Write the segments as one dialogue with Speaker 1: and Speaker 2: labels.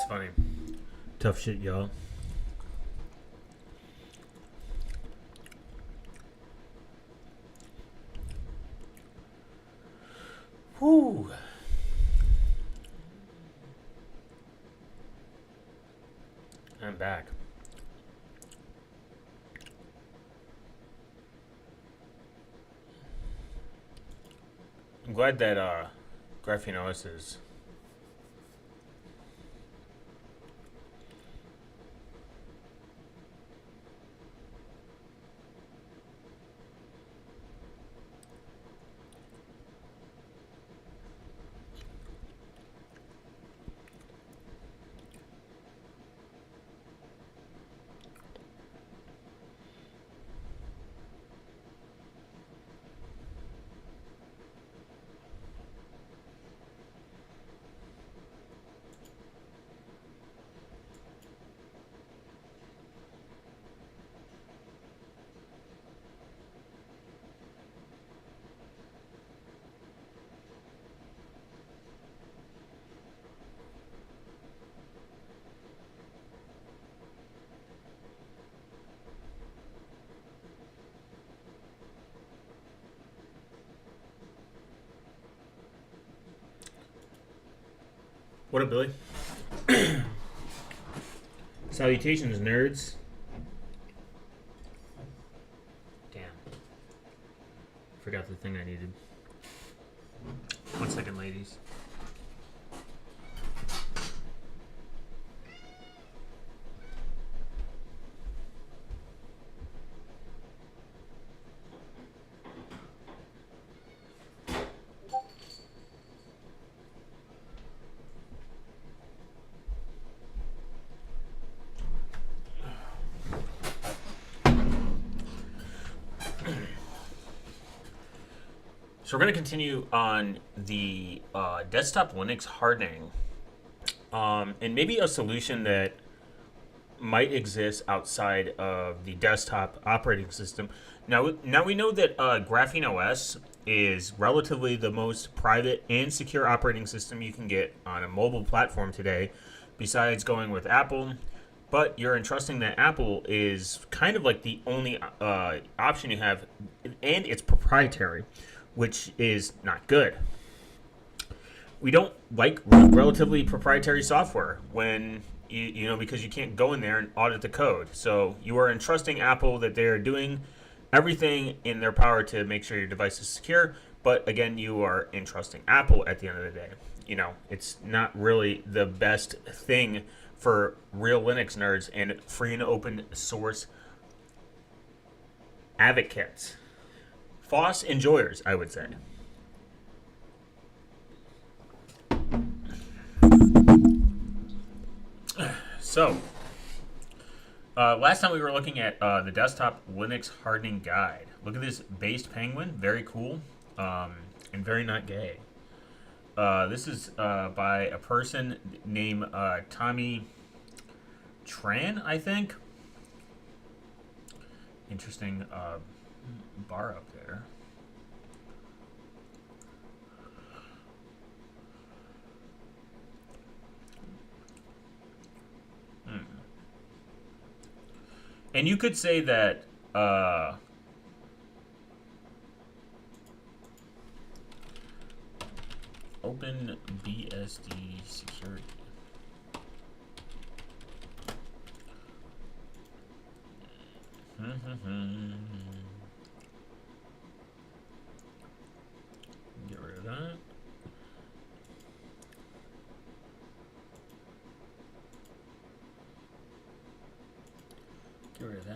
Speaker 1: It's funny. Tough shit, y'all. Whew. I'm back. I'm glad that qubesOS is. What up, Billy? Salutations, nerds. Damn. Forgot the thing I needed. 1 second, ladies. So we're going to continue on the desktop Linux hardening, and maybe a solution that might exist outside of the desktop operating system. Now we know that qubesOS is relatively the most private and secure operating system you can get on a mobile platform today, besides going with Apple. But you're entrusting that Apple is kind of like the only option you have, and it's proprietary, which is not good. We don't like relatively proprietary software when you know, because you can't go in there and audit the code. So you are entrusting Apple that they're doing everything in their power to make sure your device is secure. But again, you are entrusting Apple at the end of the day. You know, it's not really the best thing for real Linux nerds and free and open source advocates. FOSS enjoyers, I would say. So, last time we were looking at the desktop Linux hardening guide. Look at this based penguin, very cool, and very not gay. This is by a person named Tommy Tran, I think. Interesting bar up there. And you could say that OpenBSD security. Get rid of that. Get rid of that.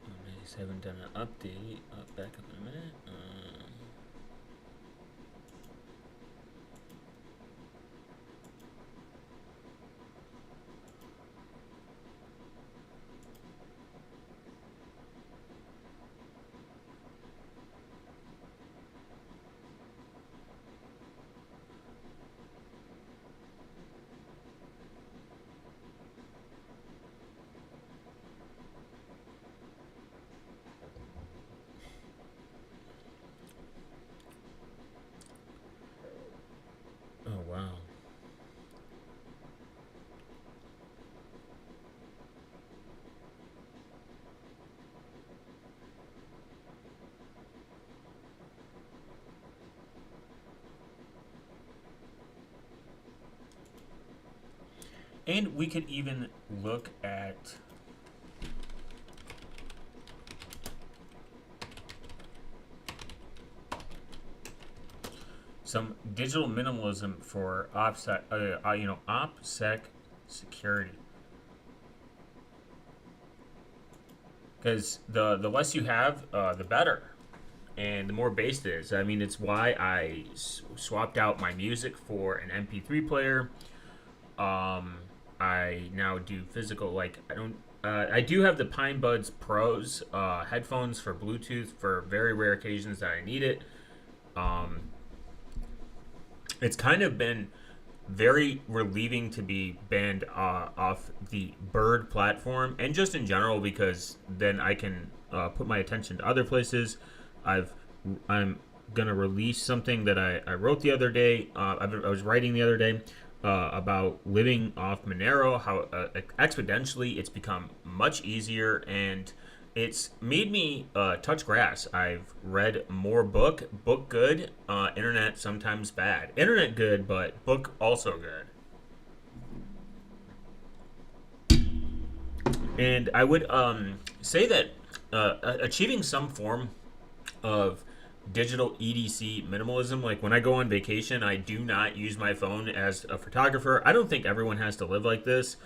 Speaker 1: I just haven't done an update. Back up in a minute. And we could even look at some digital minimalism for OPSEC security. Because the less you have, the better, and the more based it is. I mean, it's why I swapped out my music for an MP3 player. I now do physical. Like I don't. I do have the Pine Buds Pros headphones for Bluetooth for very rare occasions that I need it. Um, it's kind of been very relieving to be banned off the Bird platform and just in general because then I can put my attention to other places. I'm gonna release something that I wrote the other day. I was writing the other day about living off Monero, how exponentially it's become much easier and it's made me touch grass. I've read more book good, internet sometimes bad. Internet good, but book also good. And I would say that achieving some form of digital EDC minimalism, like when I go on vacation, I do not use my phone as a photographer. I don't think everyone has to live like this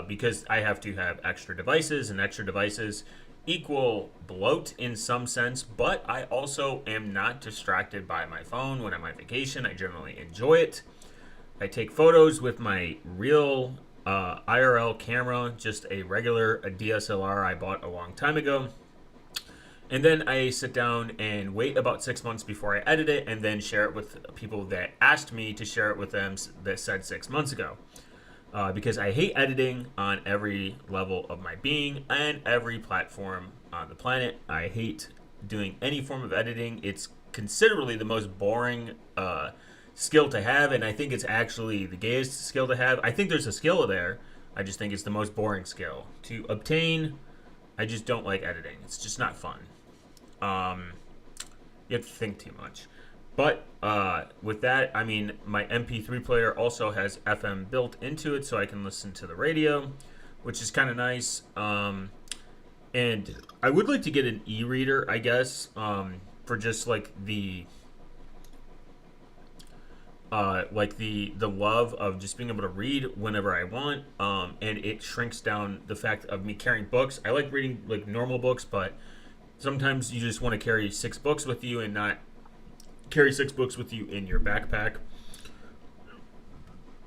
Speaker 1: because I have to have extra devices, and extra devices equal bloat in some sense, but I also am not distracted by my phone when I'm on vacation. I generally enjoy it. I take photos with my real IRL camera, just a DSLR I bought a long time ago. And then I sit down and wait about 6 months before I edit it and then share it with people that asked me to share it with them that said 6 months ago. Because I hate editing on every level of my being and every platform on the planet. I hate doing any form of editing. It's considerably the most boring skill to have, and I think it's actually the gayest skill to have. I think there's a skill there. I just think it's the most boring skill to obtain. I just don't like editing. It's just not fun. You have to think too much. But with that, I mean, my MP3 player also has FM built into it, so I can listen to the radio, which is kind of nice. And I would like to get an e-reader, I guess, for just like the love of just being able to read whenever I want. And it shrinks down the fact of me carrying books. I like reading like normal books, but sometimes you just want to carry 6 books with you and not carry 6 books with you in your backpack.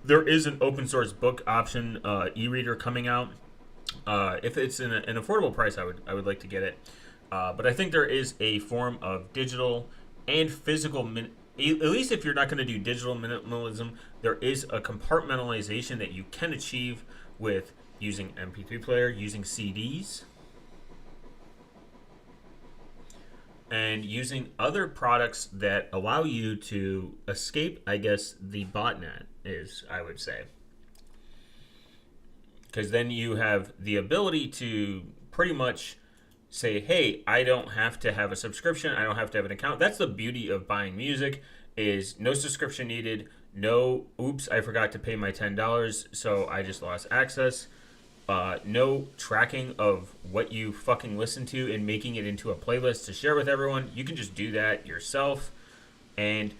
Speaker 1: There is an open source book option e-reader coming out. If it's in an affordable price, I would like to get it. But I think there is a form of digital and physical at least if you're not going to do digital minimalism, there is a compartmentalization that you can achieve with using MP3 player, using CDs, and using other products that allow you to escape, I guess, the botnet is, I would say. Because then you have the ability to pretty much say, hey, I don't have to have a subscription. I don't have to have an account. That's the beauty of buying music is no subscription needed. No, oops, I forgot to pay my $10, so I just lost access. No tracking of what you fucking listen to and making it into a playlist to share with everyone. You can just do that yourself. And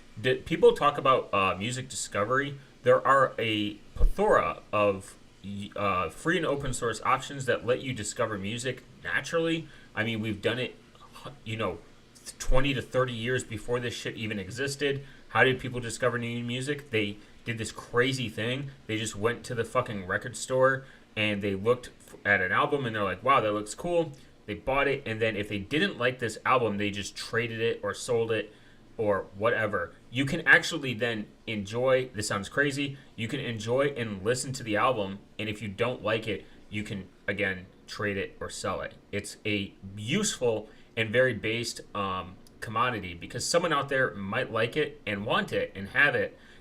Speaker 1: people talk about music discovery. There are a plethora of free and open source options that let you discover music naturally. I mean, we've done it, 20 to 30 years before this shit even existed. How did people discover new music? They did this crazy thing. They just went to the fucking record store and they looked at an album and they're like, wow, that looks cool. They bought it, and then if they didn't like this album, they just traded it or sold it or whatever. You can actually then enjoy, this sounds crazy, you can enjoy and listen to the album, and if you don't like it, you can, again, trade it or sell it. It's a useful and very based commodity because someone out there might like it and want it and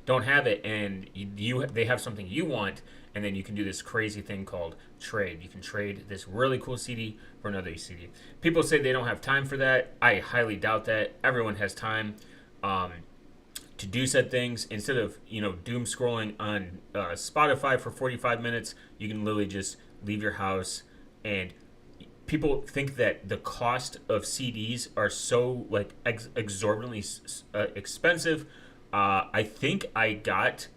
Speaker 1: don't have it, and they have something you want. And then you can do this crazy thing called trade. You can trade this really cool CD for another CD. People say they don't have time for that. I highly doubt that. Everyone has time to to do said things. Instead of doom scrolling on Spotify for 45 minutes, you can literally just leave your house. And people think that the cost of CDs are so like exorbitantly expensive. I think I got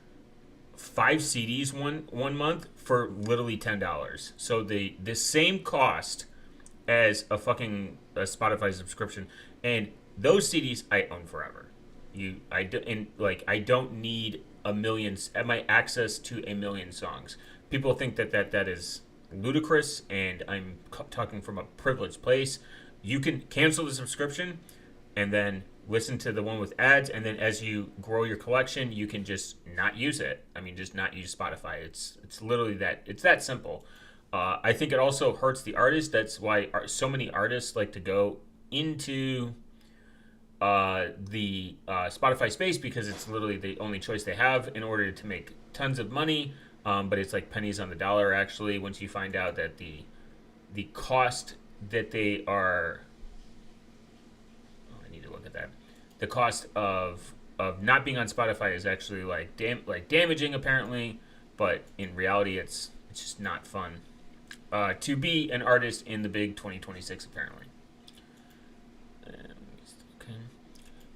Speaker 1: 5 CDs one month for literally $10. So the same cost as a Spotify subscription, and those CDs I own forever. I don't need a million. My access to a million songs. People think that is ludicrous, and I'm talking from a privileged place. You can cancel the subscription, and then listen to the one with ads, and then as you grow your collection, you can just not use it. I mean, just not use Spotify. It's literally that. It's that simple. I think it also hurts the artist. That's why so many artists like to go into the Spotify space, because it's literally the only choice they have in order to make tons of money. But it's like pennies on the dollar, actually, once you find out that the cost that they are. Oh, I need to look at that. The cost of not being on Spotify is actually like damaging, apparently, but in reality, it's just not fun to be an artist in the big 2026, apparently. Okay.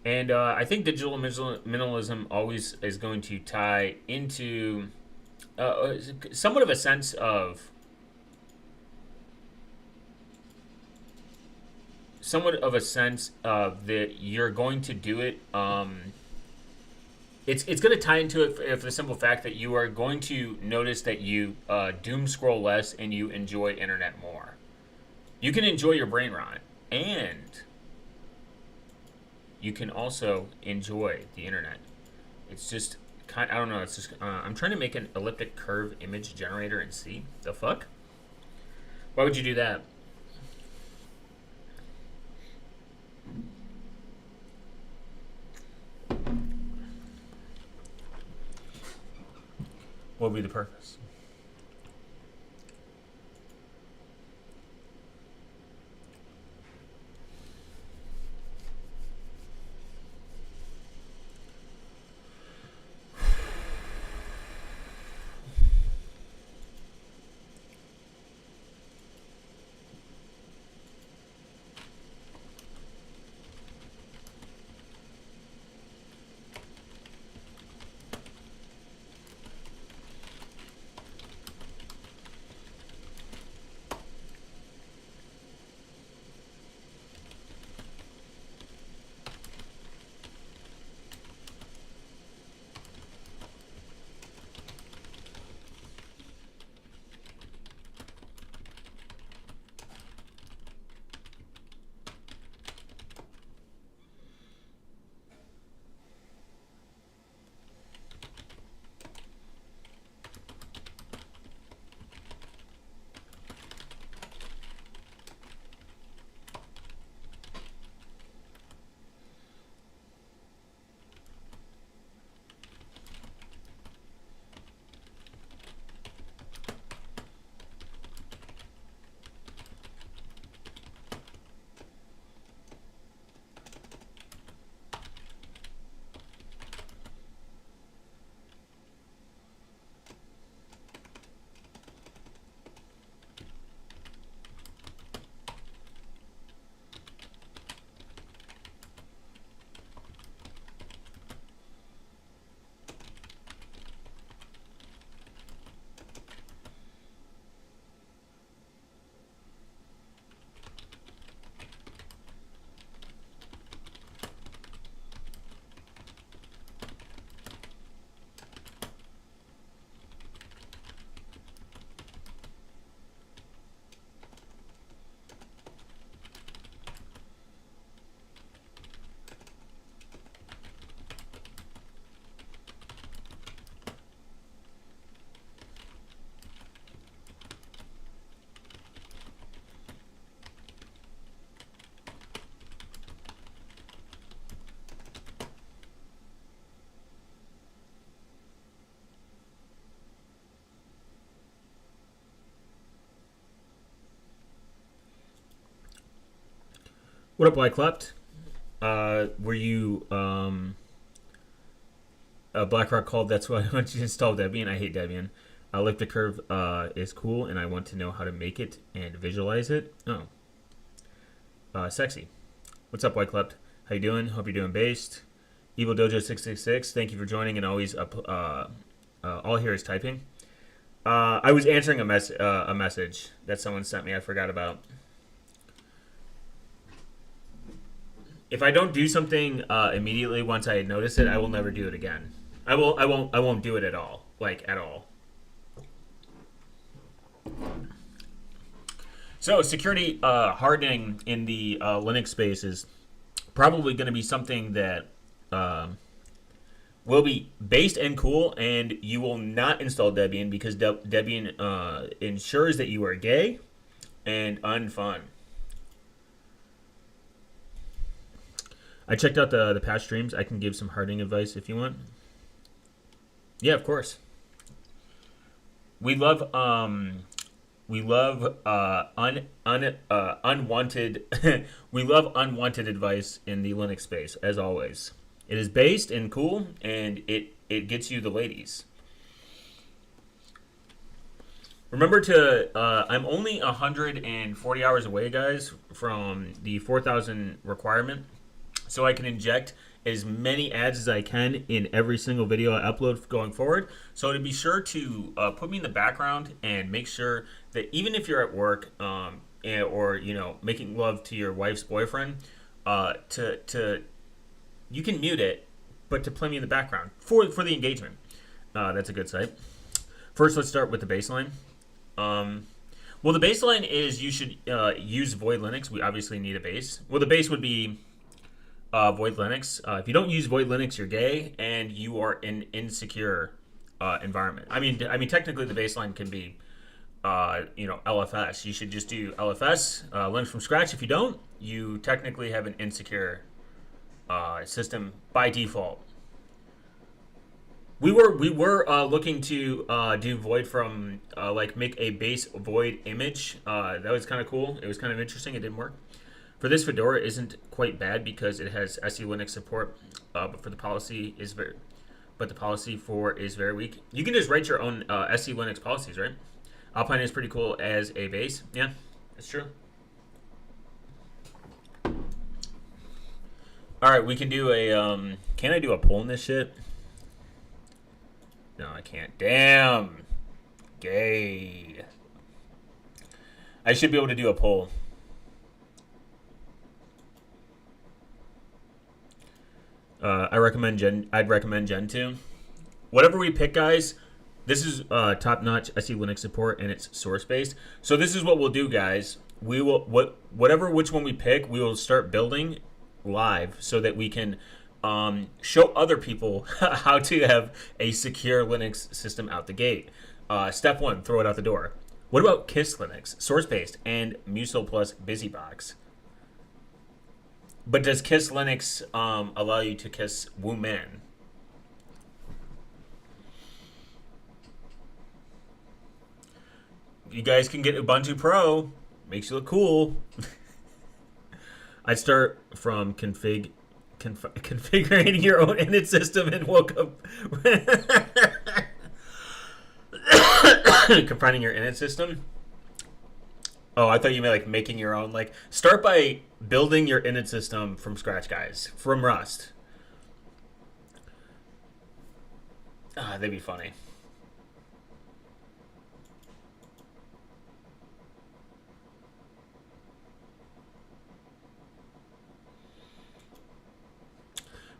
Speaker 1: And I think digital minimalism always is going to tie into somewhat of a sense of that you're going to do it. It's going to tie into it for the simple fact that you are going to notice that you doom scroll less and you enjoy internet more. You can enjoy your brain rot, and you can also enjoy the internet. It's just I don't know. It's just I'm trying to make an elliptic curve image generator and see the fuck. Why would you do that? What would be the purpose? What up, Lyclept? Were you BlackRock called. That's why I want you to install Debian. I hate Debian. Elliptic curve is cool, and I want to know how to make it and visualize it. Oh, sexy. What's up, White Clept? How you doing? Hope you're doing based. Evil Dojo 666. Thank you for joining, and always all here is typing. I was answering a message that someone sent me. I forgot about. If I don't do something immediately once I notice it, I will never do it again. I won't do it at all. Like at all. So security hardening in the Linux space is probably going to be something that will be based and cool, and you will not install Debian because Debian ensures that you are gay and unfun. I checked out the past streams. I can give some hardening advice if you want. Yeah, of course. We love unwanted we love unwanted advice in the Linux space, as always. It is based and cool, and it gets you the ladies. Remember to I'm only 140 hours away, guys, from the 4,000 requirement, so I can inject as many ads as I can in every single video I upload going forward. So to be sure to put me in the background and make sure that even if you're at work or making love to your wife's boyfriend, you can mute it, but to play me in the background for the engagement. That's a good site. First, let's start with the baseline. Well, the baseline is you should use Void Linux. We obviously need a base. Well, the base would be Void Linux. If you don't use Void Linux, you're gay and you are in insecure environment. I mean, technically the baseline can be, LFS. You should just do LFS, Linux from scratch. If you don't, you technically have an insecure system by default. We were looking to do Void from make a base Void image. That was kind of cool. It was kind of interesting. It didn't work. For this, Fedora isn't quite bad because it has SE Linux support, but the policy for is very weak. You can just write your own SE Linux policies, right? Alpine is pretty cool as a base. Yeah, it's true. All right, we can do a. Can I do a poll in this shit? No, I can't. Damn, gay. I should be able to do a poll. I'd recommend Gen 2. Whatever we pick, guys, this is top-notch SE Linux support, and it's source-based. So this is what we'll do, guys. We will which one we pick, we will start building live so that we can show other people how to have a secure Linux system out the gate. Step 1, throw it out the door. What about Kiss Linux, source-based, and Muso plus BusyBox? But does Kiss Linux allow you to kiss women? You guys can get Ubuntu Pro. Makes you look cool. I'd start from configuring your own init system and woke up. Confronting your init system? Oh, I thought you meant like making your own. Like, start by building your init system from scratch, guys. From Rust. That'd be funny.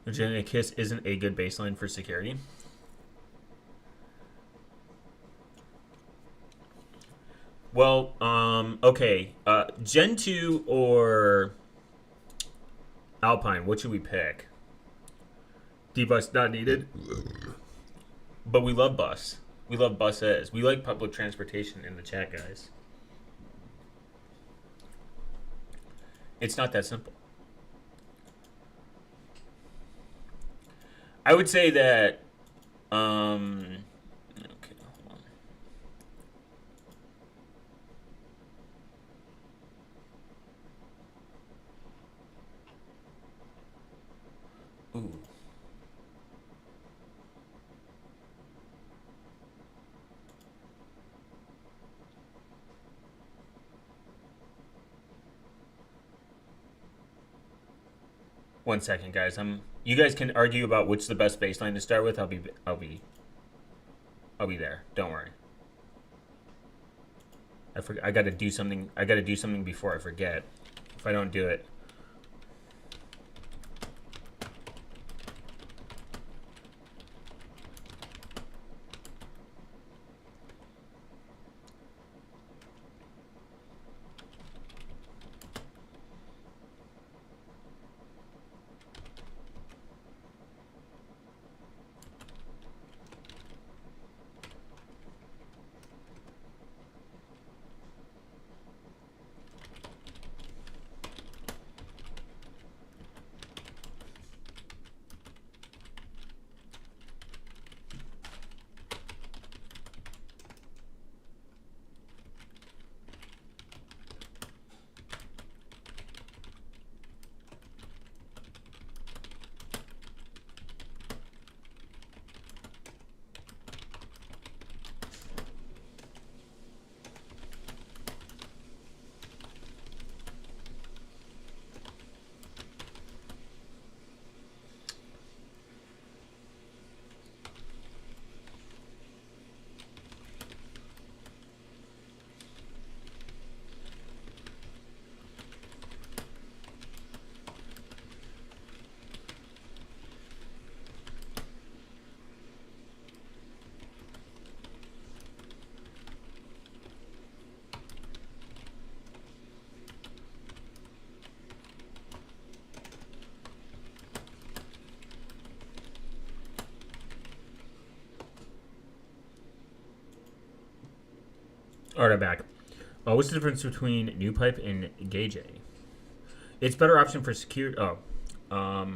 Speaker 1: Virginia Kiss isn't a good baseline for security. Well, okay. Gen 2 or Alpine, what should we pick? D-Bus not needed. But we love bus. We love buses. We like public transportation in the chat, guys. It's not that simple. I would say that, okay, hold on. Ooh. One second, guys. You guys can argue about which the best baseline to start with. I'll be there. Don't worry. I got to do something. I got to do something before I forget. If I don't do it. All right, I'm back. What's the difference between NewPipe and Gauge A? It's better option for secure. I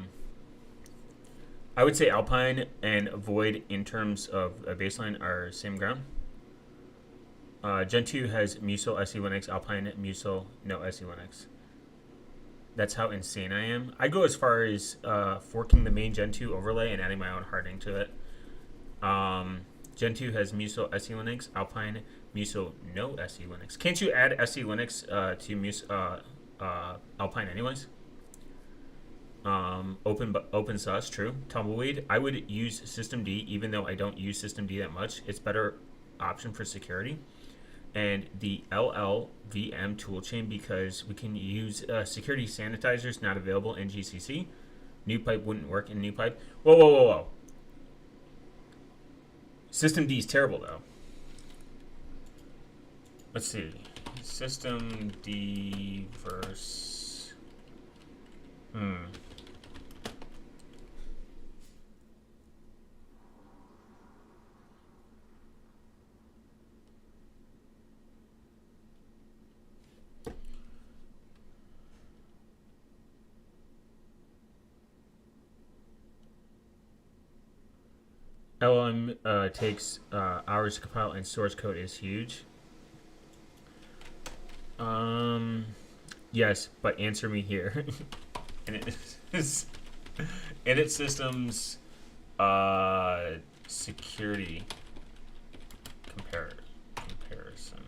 Speaker 1: would say Alpine and Void in terms of a baseline are same ground. Gen 2 has Musil SE Linux, Alpine Musil no SE Linux. That's how insane I am. I go as far as forking the main Gen 2 overlay and adding my own hardening to it. Gen 2 has Musil SE Linux, Alpine Musil no SE Linux. Can't you add SE Linux to Alpine anyways? OpenSUS, true. Tumbleweed, I would use systemd, even though I don't use systemd that much. It's better option for security. And the LLVM toolchain, because we can use security sanitizers not available in GCC. NewPipe wouldn't work in NewPipe. Whoa. Systemd is terrible though. Let's see. Systemd versus. LM takes hours to compile and source code is huge. Yes, but answer me here. Init systems security comparison.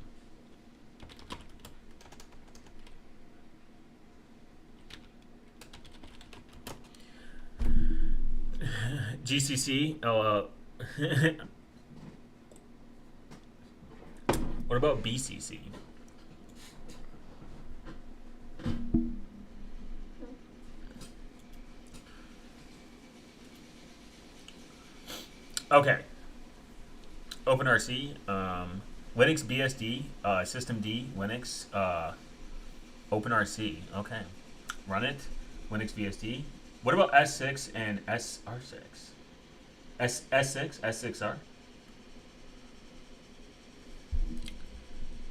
Speaker 1: GCC what about BCC? Okay. OpenRC, Linux BSD, systemd, Linux, OpenRC. Okay. Run it. Linux BSD. What about S6 and SR6? S6, S6R?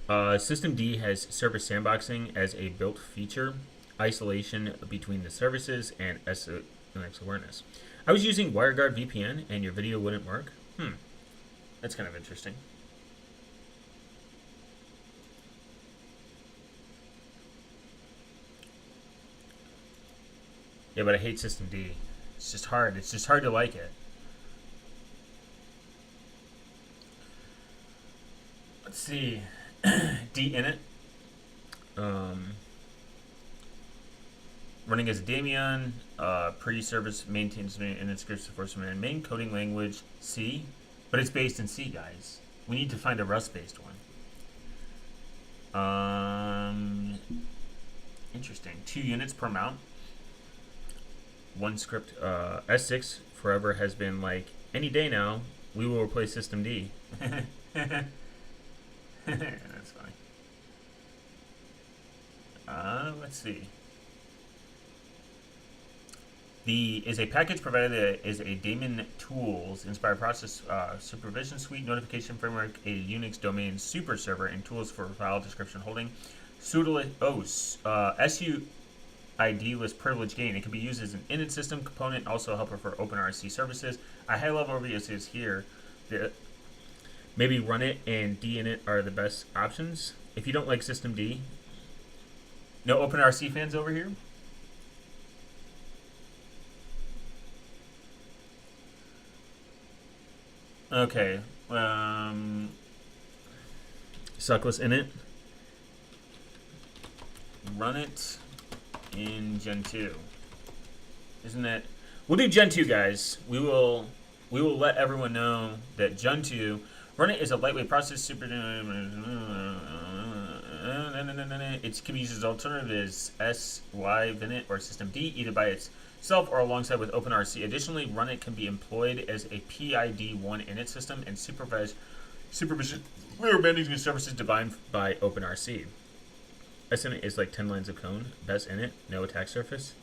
Speaker 1: Systemd has service sandboxing as a built feature, isolation between the services, and Linux awareness. I was using WireGuard VPN and your video wouldn't work. That's kind of interesting. Yeah, but I hate systemd. It's just hard. It's just hard to like it. Let's see. D init. Running as a daemon, pre-service maintains and its scripts supports main coding language C, but it's based in C, guys. We need to find a Rust-based one. Interesting. 2 units per mount. One script. S6 forever has been like, any day now, we will replace System D. That's funny. Let's see. Is a package provided that is a daemon tools inspired process supervision suite notification framework, a Unix domain super server, and tools for file description holding. SUID list privilege gain. It can be used as an init system component, also a helper for OpenRC services. A high level overview is here. Maybe run it and dinit are the best options. If you don't like System D, no OpenRC fans over here? Okay. Suckless init. Run it in Gen 2. Isn't that... We'll do Gen 2, guys. We will let everyone know that Gen 2... Run it is a lightweight process. Super... It can be used as alternative as SY, Vinit, or System D, either by itself or alongside with OpenRC. Additionally, Run it can be employed as a PID1 init system and supervision management services defined by OpenRC. SNIT is like 10 lines of code. Best init, no attack surface.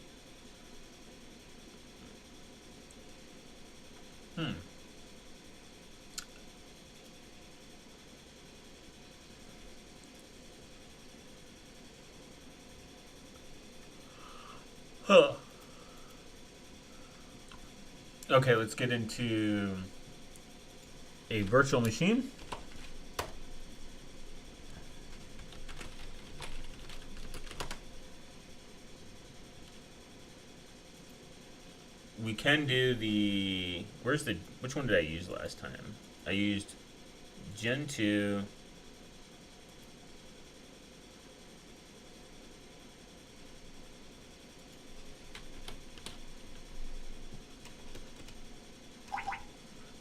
Speaker 1: Huh. Okay, let's get into a virtual machine. We can do the... Which one did I use last time? I used Gen 2...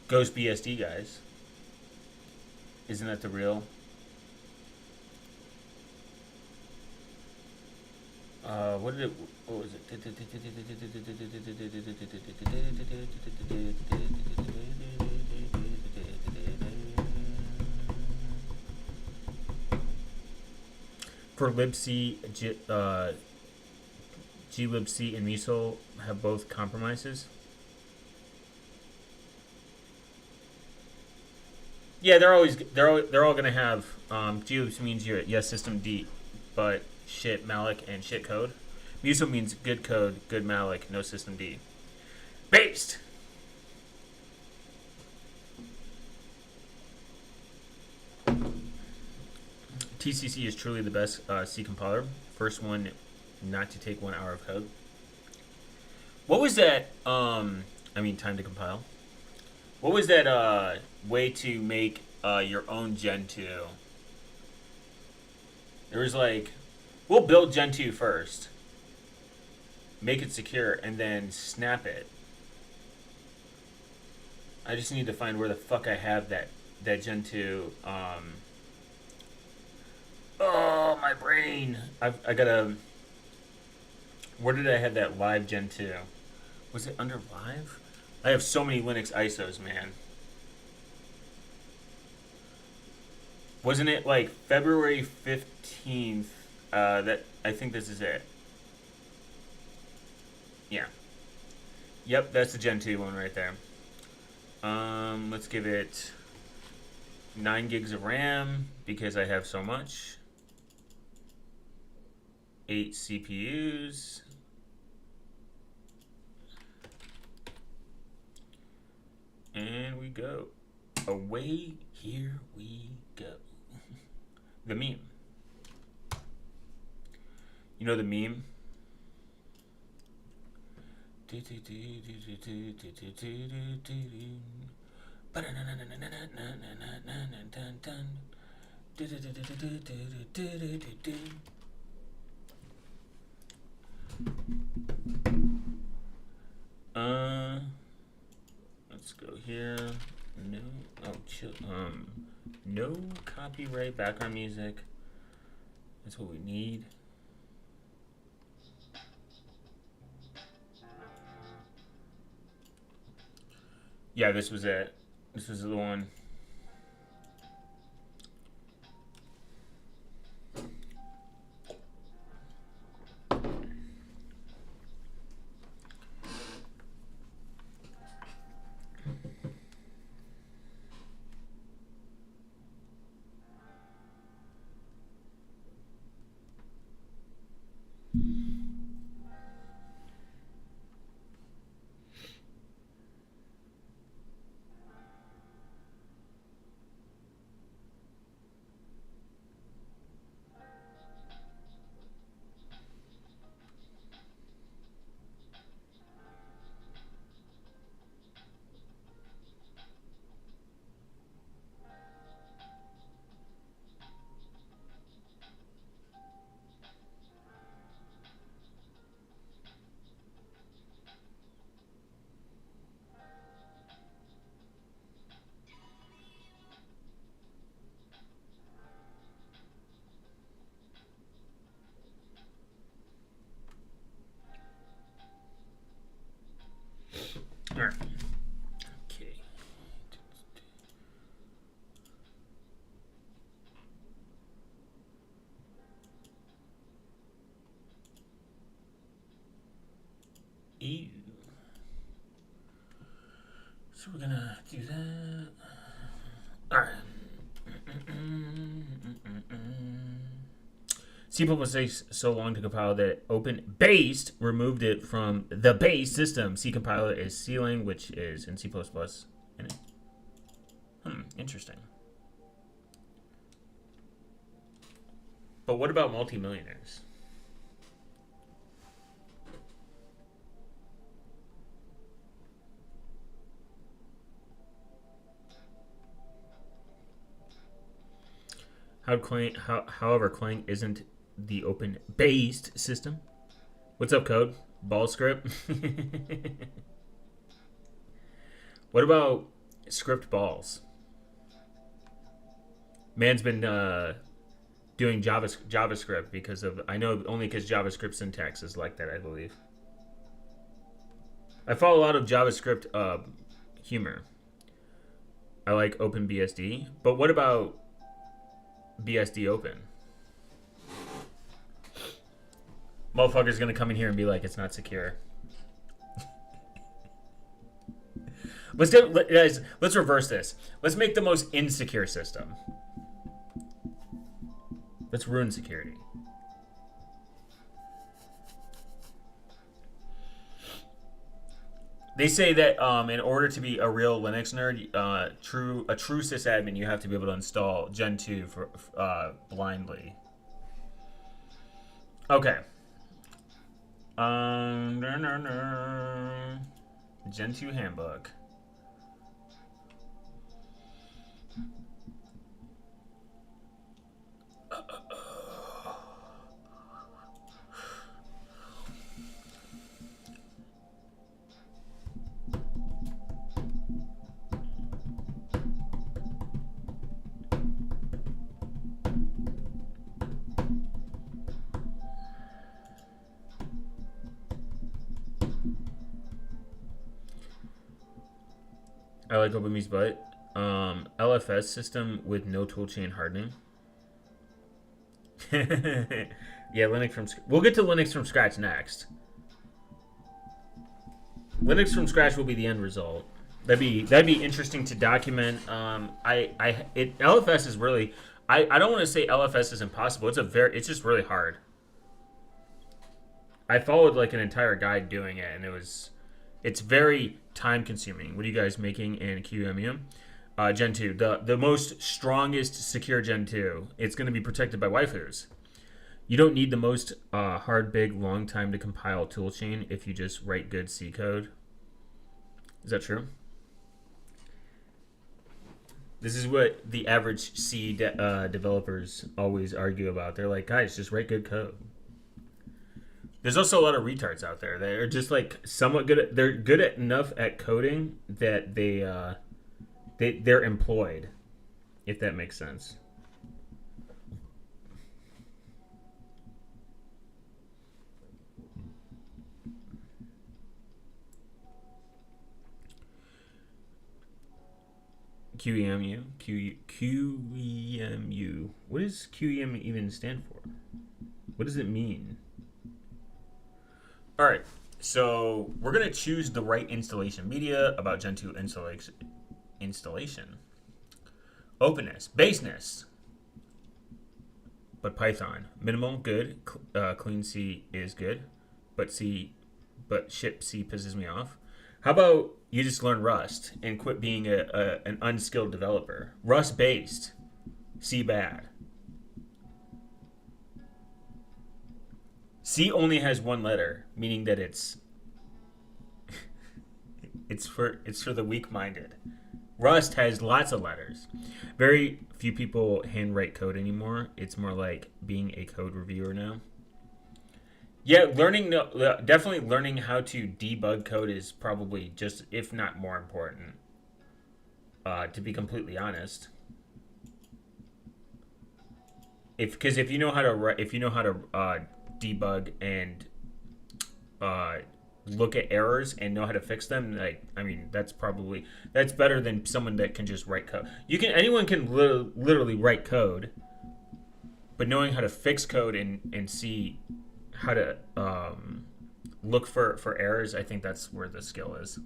Speaker 1: Ghost BSD, guys. Isn't that the real? What was it? For libc, glibc and Miso have both compromises. Yeah, they're all gonna have glibc means yes system D, but shit malloc and shit code. Muso means good code, good malloc, no system D. Based. TCC is truly the best C compiler. First one not to take 1 hour of code. What was that? Time to compile. What was that way to make your own Gen 2? There was like, we'll build Gen 2 first, make it secure, and then snap it. I just need to find where the fuck I have that Gen 2. Oh, my brain. I gotta... Where did I have that live Gen 2? Was it under live? I have so many Linux ISOs, man. Wasn't it like February 15th? That I think this is it. Yeah. Yep, that's the Gen 2 one right there. Let's give it 9 gigs of RAM because I have so much. 8 CPUs. And we go. Away, here we go. The meme. You know the meme? here. No, oh, chill. No copyright background music. That's what we need. Yeah, this was it. This was the one. All right. Okay. Ew. So we're gonna do that. All right. C++ takes so long to compile that OpenBased removed it from the base system. C compiler is Clang, which is in C++. In it. Interesting. But what about multimillionaires? However, Clang isn't the open-based system. What's up, Code? Ball script? What about script balls? Man's been doing JavaScript because of, I know only because JavaScript syntax is like that, I believe. I follow a lot of JavaScript humor. I like OpenBSD, but what about BSD Open? Motherfucker's gonna come in here and be like, it's not secure. Let's reverse this. Let's make the most insecure system. Let's ruin security. They say that in order to be a real Linux nerd, a true sysadmin, you have to be able to install Gen 2 for blindly. Okay. Gen 2 handbook. I like OpenBe's butt. LFS system with no toolchain hardening. Yeah, Linux from. We'll get to Linux from scratch next. Linux from scratch will be the end result. That'd be interesting to document. LFS is really. I don't want to say LFS is impossible. It's just really hard. I followed like an entire guide doing it, and it's very time consuming. What are you guys making in QEMU? Gen 2, the most strongest secure Gen 2. It's going to be protected by waifus. You don't need the most hard, big, long time to compile toolchain if you just write good C code. Is that true? This is what the average C developers always argue about. They're like, guys, just write good code. There's also a lot of retards out there that are just like somewhat good. They're good enough at coding that they're employed, if that makes sense. QEMU. What does QEM even stand for? What does it mean? All right, so we're gonna choose the right installation media about Gen 2 installation. Openness, baseness, but Python. Minimal, good. Clean C is good, but ship C pisses me off. How about you just learn Rust and quit being an unskilled developer? Rust based, C bad. C only has one letter, meaning that it's for the weak-minded. Rust has lots of letters. Very few people handwrite code anymore. It's more like being a code reviewer now. Yeah, definitely learning how to debug code is probably just, if not more important. To be completely honest, because if you know how to debug and look at errors and know how to fix them, like, I mean, that's better than someone that can just write code. Anyone can literally write code, but knowing how to fix code and see how to look for errors, I think that's where the skill is.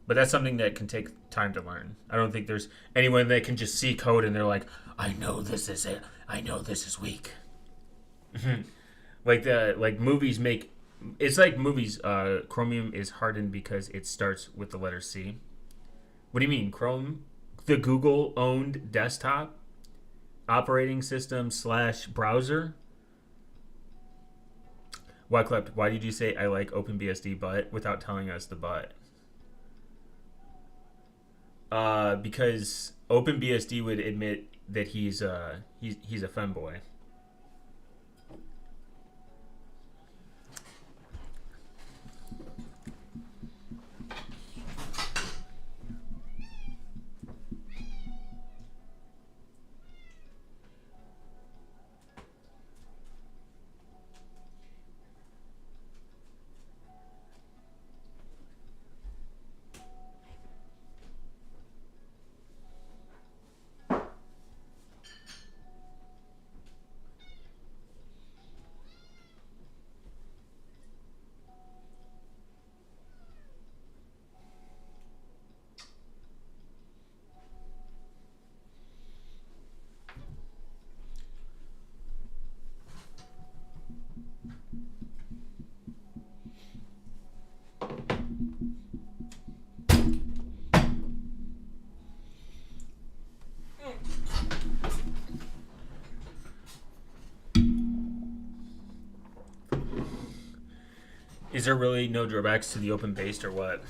Speaker 1: But that's something that can take time to learn. I don't think there's anyone that can just see code and they're like, I know this is it. I know this is weak. like movies make. It's like movies. Chromium is hardened because it starts with the letter C. What do you mean, Chrome? The Google-owned desktop operating system / browser. Wyclef, why did you say I like OpenBSD but without telling us the but? Because OpenBSD would admit that he's a femboy. Is there really no drawbacks to the open-based or what?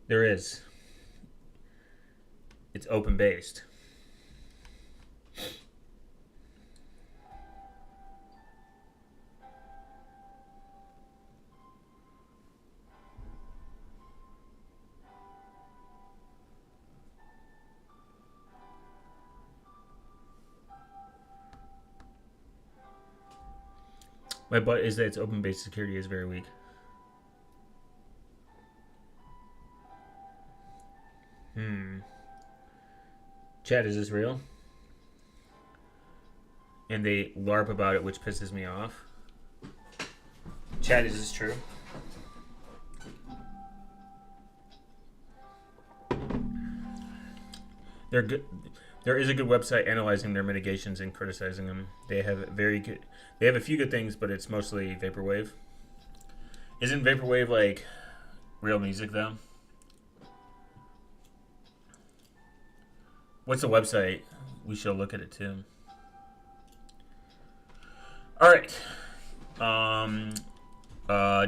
Speaker 1: There is. It's open-based. My butt is that its open-based security is very weak. Chat, is this real? And they LARP about it, which pisses me off. Chat, is this true? They're good. There is a good website analyzing their mitigations and criticizing them. They have a few good things, but it's mostly vaporwave. Isn't vaporwave like real music though? What's the website? We shall look at it too. All right.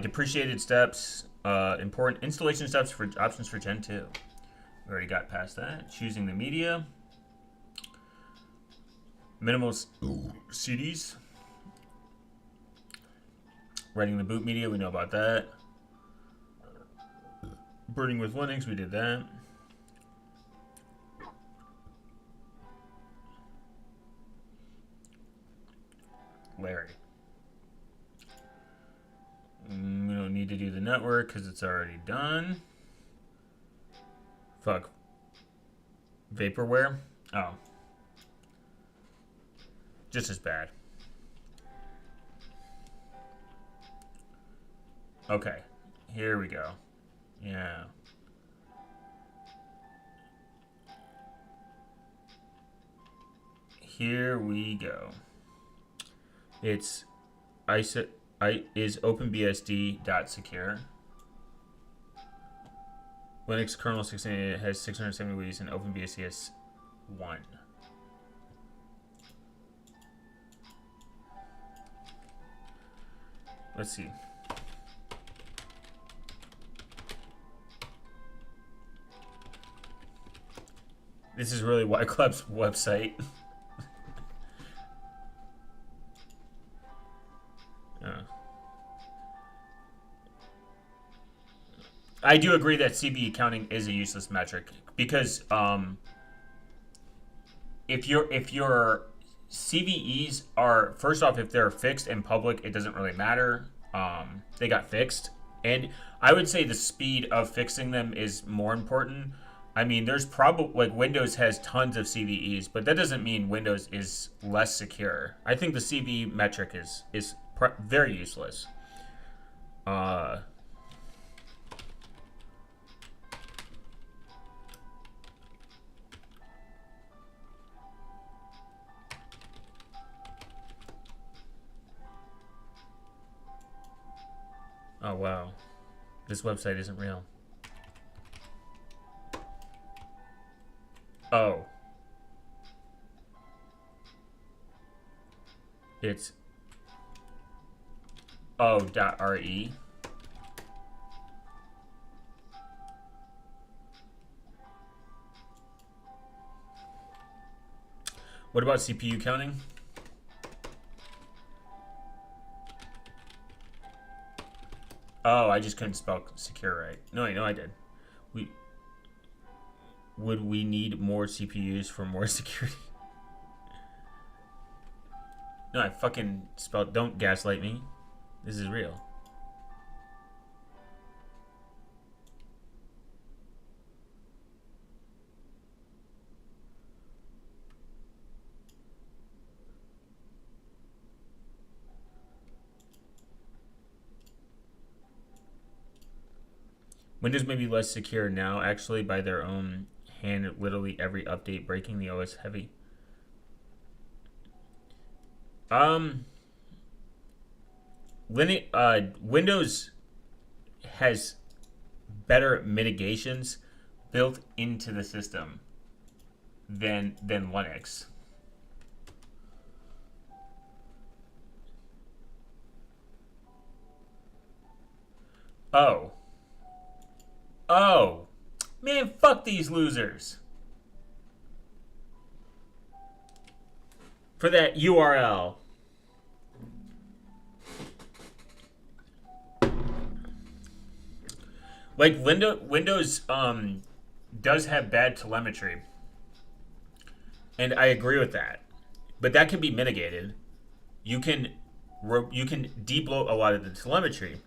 Speaker 1: Depreciated steps. Important installation steps for options for Gen 2. We already got past that. Choosing the media. Minimal CDs. Writing the boot media, we know about that. Burning with Linux, we did that. Larry. We don't need to do the network because it's already done. Fuck. Vaporware? Oh. Just as bad. Okay. Here we go. Yeah. Here we go. It's is openbsd.secure. Linux kernel 688 has 670 WEs and OpenBSD has 1. Let's see. This is really Y-Club's website. I do agree that CVE counting is a useless metric because if your CVEs are, first off, if they're fixed and public, it doesn't really matter. They got fixed, and I would say the speed of fixing them is more important. I mean, there's probably, like, Windows has tons of CVEs, but that doesn't mean Windows is less secure. I think the CVE metric is very useless. Oh, wow. This website isn't real. Oh. It's .re. What about CPU counting? Oh, I just couldn't spell secure right. No, I know I did. Would we need more CPUs for more security? No, I fucking spelled. Don't gaslight me. This is real. Windows may be less secure now, actually, by their own hand. Literally every update breaking the OS heavy. Windows has better mitigations built into the system than Linux. Oh, man, fuck these losers for that URL. Like, Windows does have bad telemetry, and I agree with that, but that can be mitigated. You can debloat a lot of the telemetry,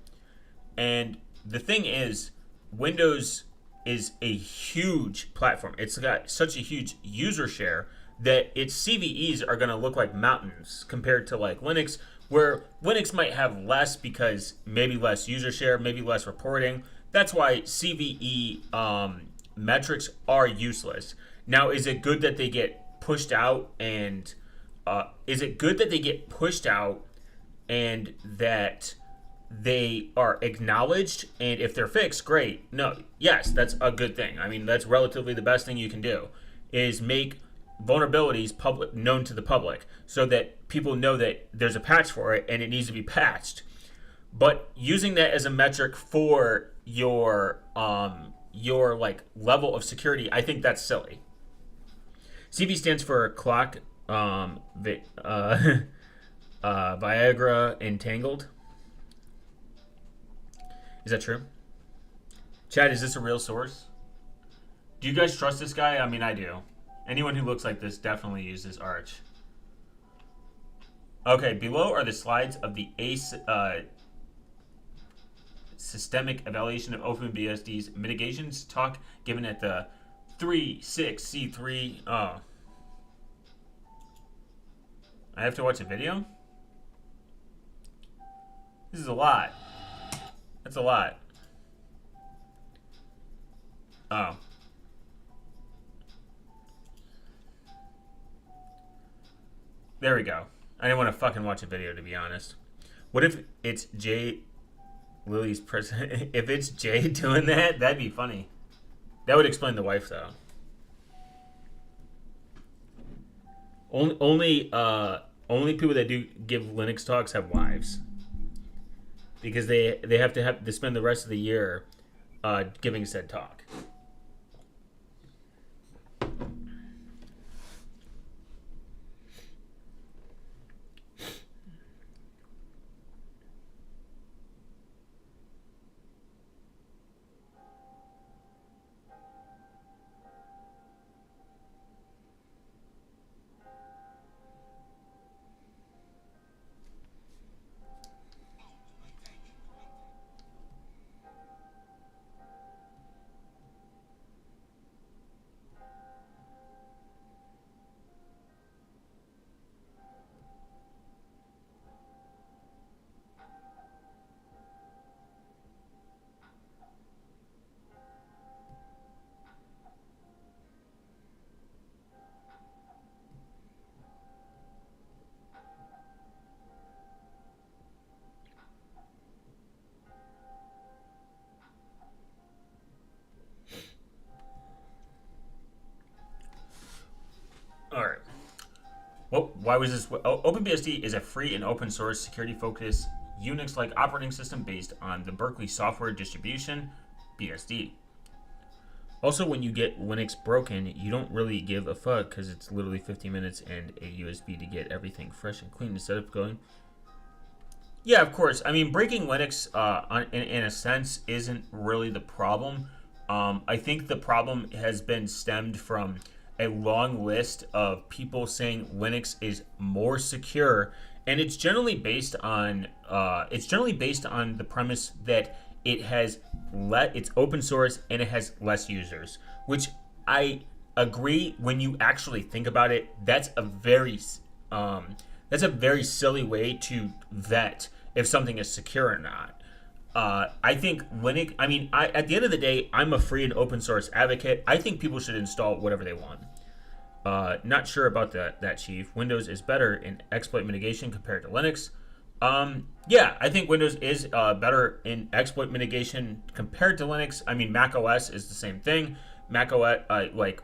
Speaker 1: and the thing is, Windows is a huge platform. It's got such a huge user share that its CVEs are going to look like mountains compared to, like, Linux, where Linux might have less because maybe less user share, maybe less reporting. That's why CVE metrics are useless. Now, is it good that they get pushed out and that they are acknowledged, and if they're fixed, great. No, yes, that's a good thing. I mean, that's relatively the best thing you can do, is make vulnerabilities known to the public so that people know that there's a patch for it and it needs to be patched. But using that as a metric for your like level of security, I think that's silly. CV stands for clock Viagra entangled. Is that true? Chad, is this a real source? Do you guys trust this guy? I mean, I do. Anyone who looks like this definitely uses Arch. Okay, below are the slides of the systemic evaluation of OpenBSD's mitigations talk given at the 3.6C3. Oh. I have to watch a video? This is a lot. That's a lot. Oh. There we go. I didn't want to fucking watch a video, to be honest. What if it's Jay Lily's president? If it's Jay doing that, that'd be funny. That would explain the wife, though. Only people that do give Linux talks have wives, because they have to spend the rest of the year giving said talk. All right. Well, why was this? OpenBSD is a free and open source security-focused Unix-like operating system based on the Berkeley software distribution, BSD. Also, when you get Linux broken, you don't really give a fuck because it's literally 50 minutes and a USB to get everything fresh and clean instead of going. Yeah, of course. I mean, breaking Linux in a sense isn't really the problem. I think the problem has been stemmed from a long list of people saying Linux is more secure, and it's generally based on the premise that it's open source and it has less users, which I agree. When you actually think about it, that's a very silly way to vet if something is secure or not. I think Linux. I mean, at the end of the day, I'm a free and open source advocate. I think people should install whatever they want. Not sure about that, Chief. Windows is better in exploit mitigation compared to Linux. Yeah, I think Windows is better in exploit mitigation compared to Linux. I mean, Mac OS is the same thing. Mac OS, like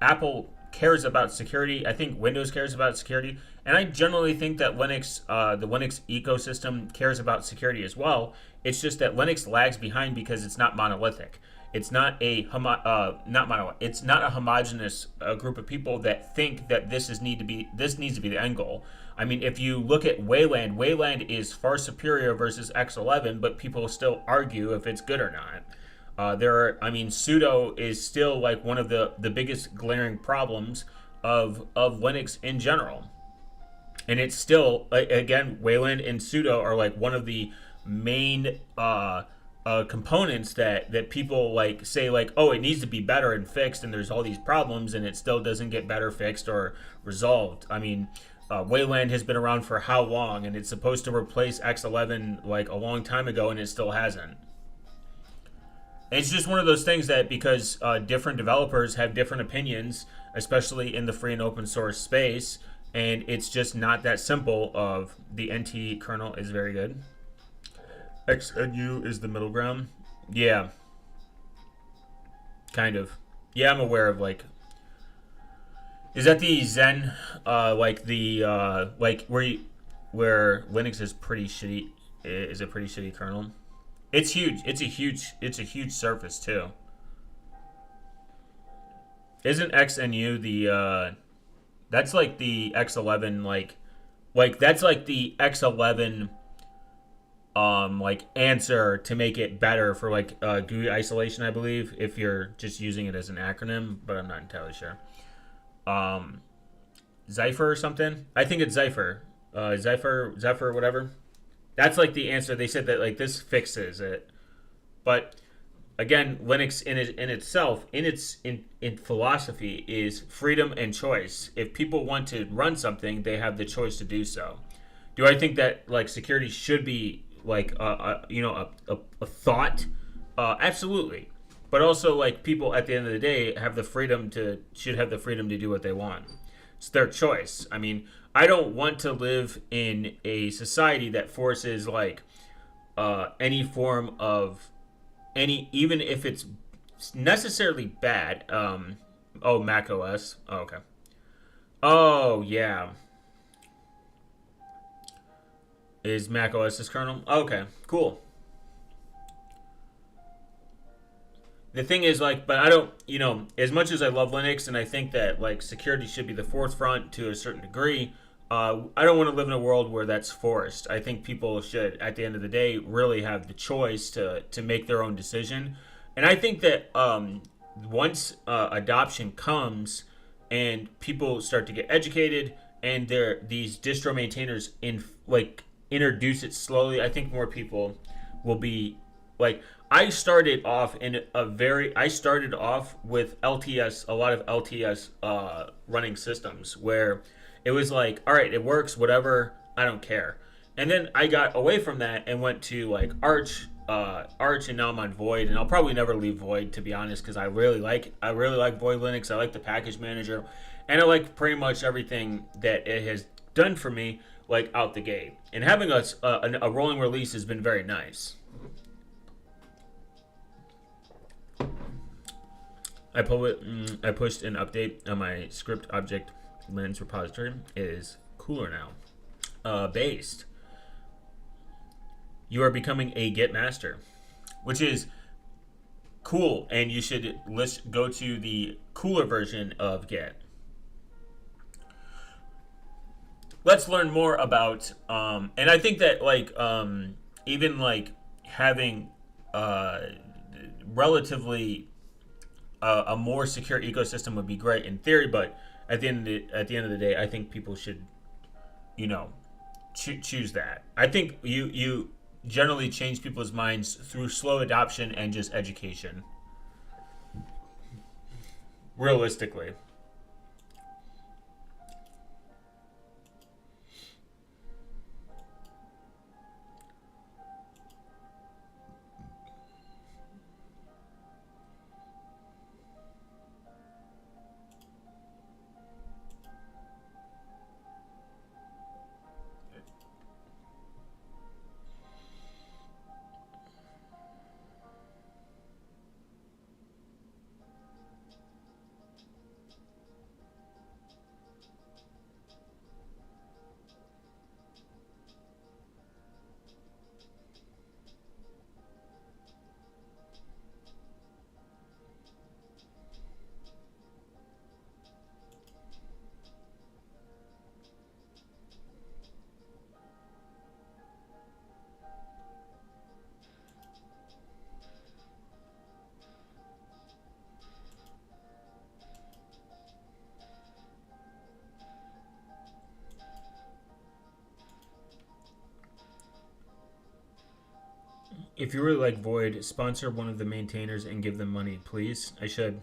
Speaker 1: Apple cares about security. I think Windows cares about security, and I generally think that Linux, the Linux ecosystem, cares about security as well. It's just that Linux lags behind because it's not monolithic. It's not a It's not a homogenous group of people that think that this needs to be the end goal. I mean, if you look at Wayland is far superior versus X11, but people still argue if it's good or not. Sudo is still like one of the biggest glaring problems of Linux in general. And it's still, again, Wayland and sudo are like one of the main components that people like say like, oh, it needs to be better and fixed, and there's all these problems, and it still doesn't get better, fixed, or resolved. I mean, Wayland has been around for how long, and it's supposed to replace X11 like a long time ago, and it still hasn't. It's just one of those things that because different developers have different opinions, especially in the free and open source space, and it's just not that simple of the NT kernel is very good. XNU is the middle ground. Yeah. Kind of. Yeah, I'm aware of like... Is that the Zen, like the, like where Linux is pretty shitty, is a pretty shitty kernel? It's huge. It's a huge surface too. Isn't XNU That's like the X11, like that's like the X11 like answer to make it better for like GUI isolation, I believe, if you're just using it as an acronym, but I'm not entirely sure. Um, Zephyr or something. I think it's Zephyr. Zephyr, whatever. That's like the answer. They said that like this fixes it, but again, Linux in itself, in philosophy, is freedom and choice. If people want to run something, they have the choice to do so. Do I think that like security should be like a thought? Absolutely, but also like people at the end of the day have the freedom to should have the freedom to do what they want. It's their choice. I mean, I don't want to live in a society that forces like any form of any, even if it's necessarily bad. Oh, Mac OS. Oh, okay. Oh yeah, is Mac OS's kernel? Okay, cool. The thing is, like, but I don't, as much as I love Linux and I think that like security should be the forefront to a certain degree. I don't want to live in a world where that's forced. I think people should, at the end of the day, really have the choice to make their own decision. And I think that once adoption comes and people start to get educated and these distro maintainers introduce it slowly, I think more people will be like I started off with LTS, a lot of LTS running systems where it was like, all right, it works, whatever, I don't care. And then I got away from that and went to like Arch, and now I'm on Void, and I'll probably never leave Void, to be honest, because I really like Void Linux. I like the package manager, and I like pretty much everything that it has done for me, like out the gate. And having a rolling release has been very nice. I pushed an update on my script object lens repository. It is cooler now. Based. You are becoming a Git master, which is cool, and you should go to the cooler version of Git. Let's learn more about, and I think that like even like having uh, relatively a more secure ecosystem would be great in theory, but at the end of the day, I think people should, you know, choose that. I think you generally change people's minds through slow adoption and just education. Realistically, if you really like Void, sponsor one of the maintainers and give them money, please. I should.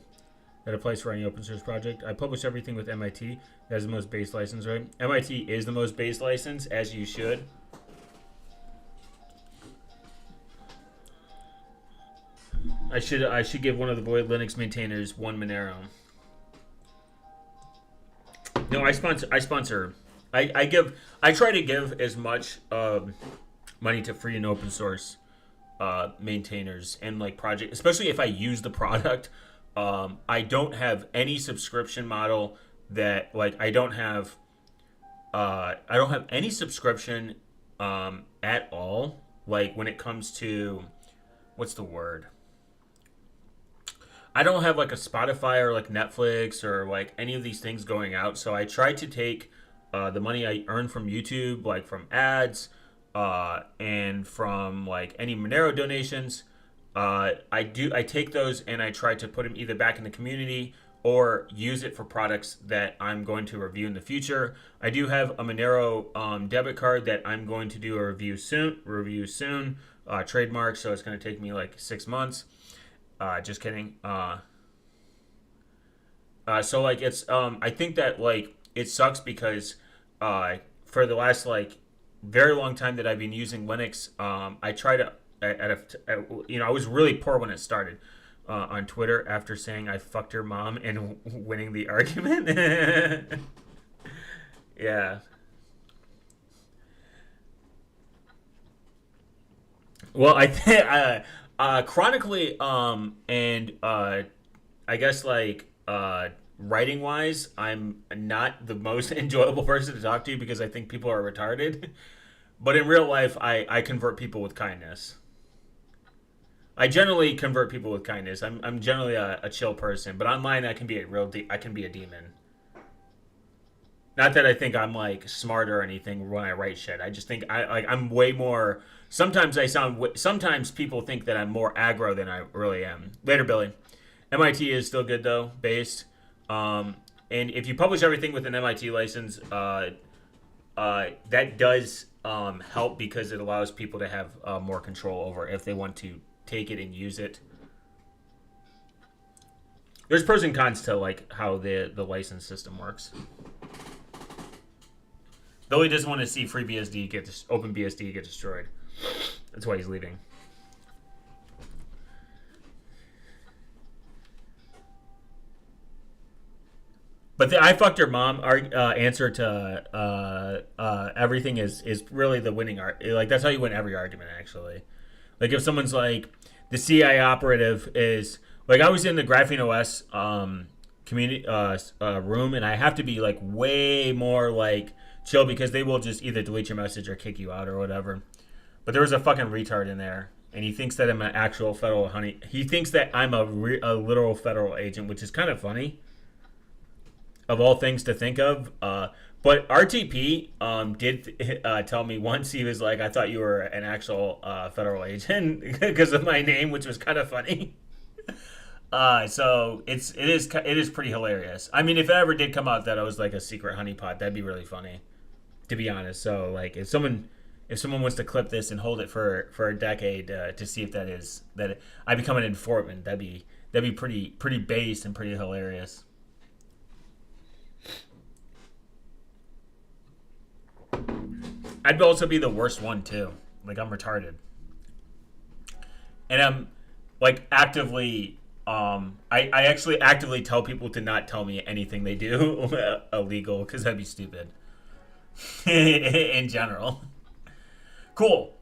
Speaker 1: That applies for any open source project. I publish everything with MIT. That is the most base license, right? MIT is the most base license, as you should. I should give one of the Void Linux maintainers one Monero. No, I try to give as much money to free and open source maintainers and like project, especially if I use the product. I don't have any subscription model that like I don't have any subscription at all. Like when it comes to what's the word? I don't have like a Spotify or like Netflix or like any of these things going out. So I try to take the money I earn from YouTube, like from ads, and from like any Monero donations. I take those and I try to put them either back in the community or use it for products that I'm going to review in the future. I do have a Monero debit card that I'm going to do a review soon. Trademark, so it's going to take me like 6 months. Just kidding. So like it's I think that like it sucks because for the last like very long time that I've been using Linux, I try to I was really poor when it started on Twitter after saying I fucked her mom and winning the argument. Yeah. Well, I think chronically and I guess like writing wise, I'm not the most enjoyable person to talk to because I think people are retarded. But in real life, I convert people with kindness. I generally convert people with kindness. I'm generally a chill person, but online I can be I can be a demon. Not that I think I'm like smart or anything when I write shit. I just think I'm way more. Sometimes sometimes people think that I'm more aggro than I really am. Later, Billy. MIT is still good though, based. And if you publish everything with an MIT license, that does help because it allows people to have more control over if they want to take it and use it. There's pros and cons to like how the license system works. Billy doesn't want to see FreeBSD OpenBSD get destroyed. That's why he's leaving. But the "I fucked your mom" answer to everything is really the winning art. Like that's how you win every argument, actually. Like if someone's like the CI operative is like I was in the Graphene OS community room, and I have to be like way more like chill because they will just either delete your message or kick you out or whatever. But there was a fucking retard in there, and he thinks that I'm an actual federal honey. He thinks that I'm a literal federal agent, which is kind of funny. Of all things to think of. But RTP did tell me once, he was like, I thought you were an actual federal agent because of my name, which was kind of funny. So it is pretty hilarious. I mean, if it ever did come out that I was like a secret honeypot, that'd be really funny, to be honest. So like if someone wants to clip this and hold it for a decade to see if I become an informant, that'd be pretty based and pretty hilarious. I'd also be the worst one too. Like I'm retarded, and I'm like actively. I actually actively tell people to not tell me anything they do illegal because that'd be stupid. In general, cool.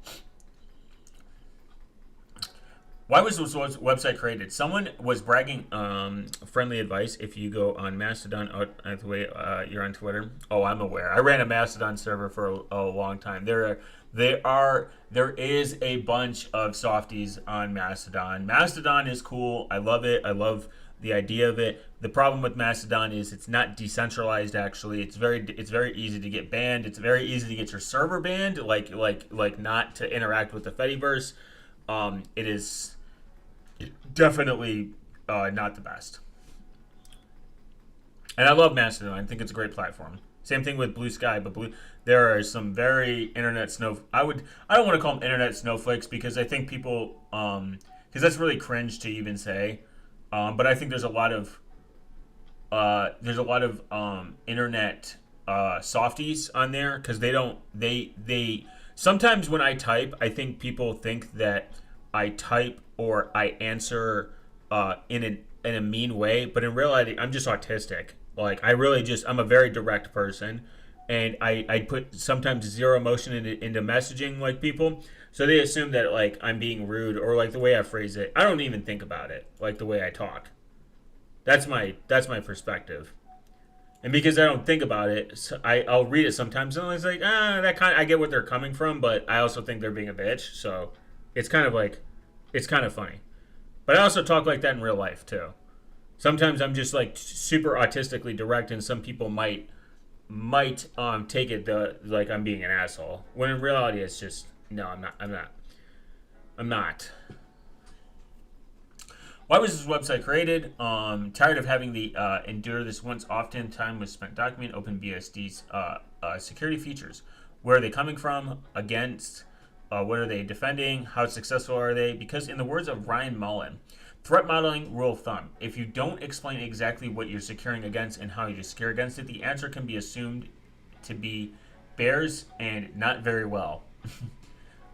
Speaker 1: Why was this website created? Someone was bragging friendly advice if you go on Mastodon. The way you're on Twitter. Oh, I'm aware. I ran a Mastodon server for a long time. There is a bunch of softies on Mastodon. Mastodon is cool. I love it. I love the idea of it. The problem with Mastodon is it's not decentralized. Actually, it's very easy to get banned. It's very easy to get your server banned. Like not to interact with the Fediverse. It is definitely not the best. And I love Mastodon. I think it's a great platform. Same thing with Blue Sky, but there are some very internet I don't want to call them internet snowflakes because I think people because that's really cringe to even say. But I think there's a lot of internet softies on there because they sometimes when I type, I think people think that I type or I answer in a mean way, but in reality, I'm just autistic. Like I'm a very direct person, and I put sometimes zero emotion into messaging like people, so they assume that like I'm being rude or like the way I phrase it. I don't even think about it like the way I talk. That's my perspective. And because I don't think about it, so I'll read it sometimes, and I was like, I get what they're coming from, but I also think they're being a bitch. So it's kind of funny. But I also talk like that in real life too. Sometimes I'm just like super autistically direct, and some people might take it like I'm being an asshole. When in reality, it's just no, I'm not. I'm not. I'm not. Why was this website created? Tired of having the endure this once. Often time was spent documenting OpenBSD's security features. Where are they coming from? Against? What are they defending? How successful are they? Because in the words of Ryan Mullen, threat modeling rule of thumb: if you don't explain exactly what you're securing against and how you secure against it, the answer can be assumed to be bears and not very well.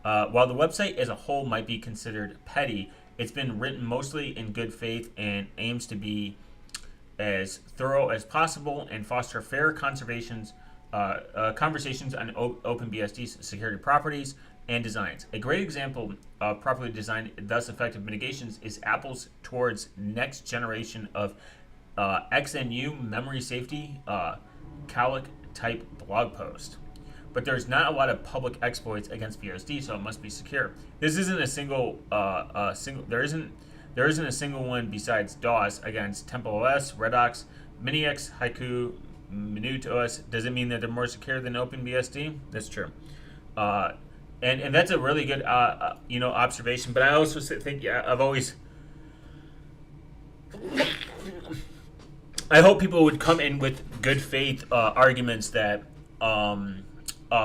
Speaker 1: While the website as a whole might be considered petty, it's been written mostly in good faith and aims to be as thorough as possible and foster fair conversations on OpenBSD's security properties and designs. A great example of properly designed, thus effective mitigations is Apple's towards next generation of XNU memory safety Calic type blog post. But there's not a lot of public exploits against BSD, so it must be secure. This isn't a single. There isn't a single one besides DOS against TempleOS, Redox, MiniX, Haiku, MinuteOS. Does it mean that they're more secure than OpenBSD? That's true. And that's a really good observation. But I also think I hope people would come in with good faith arguments that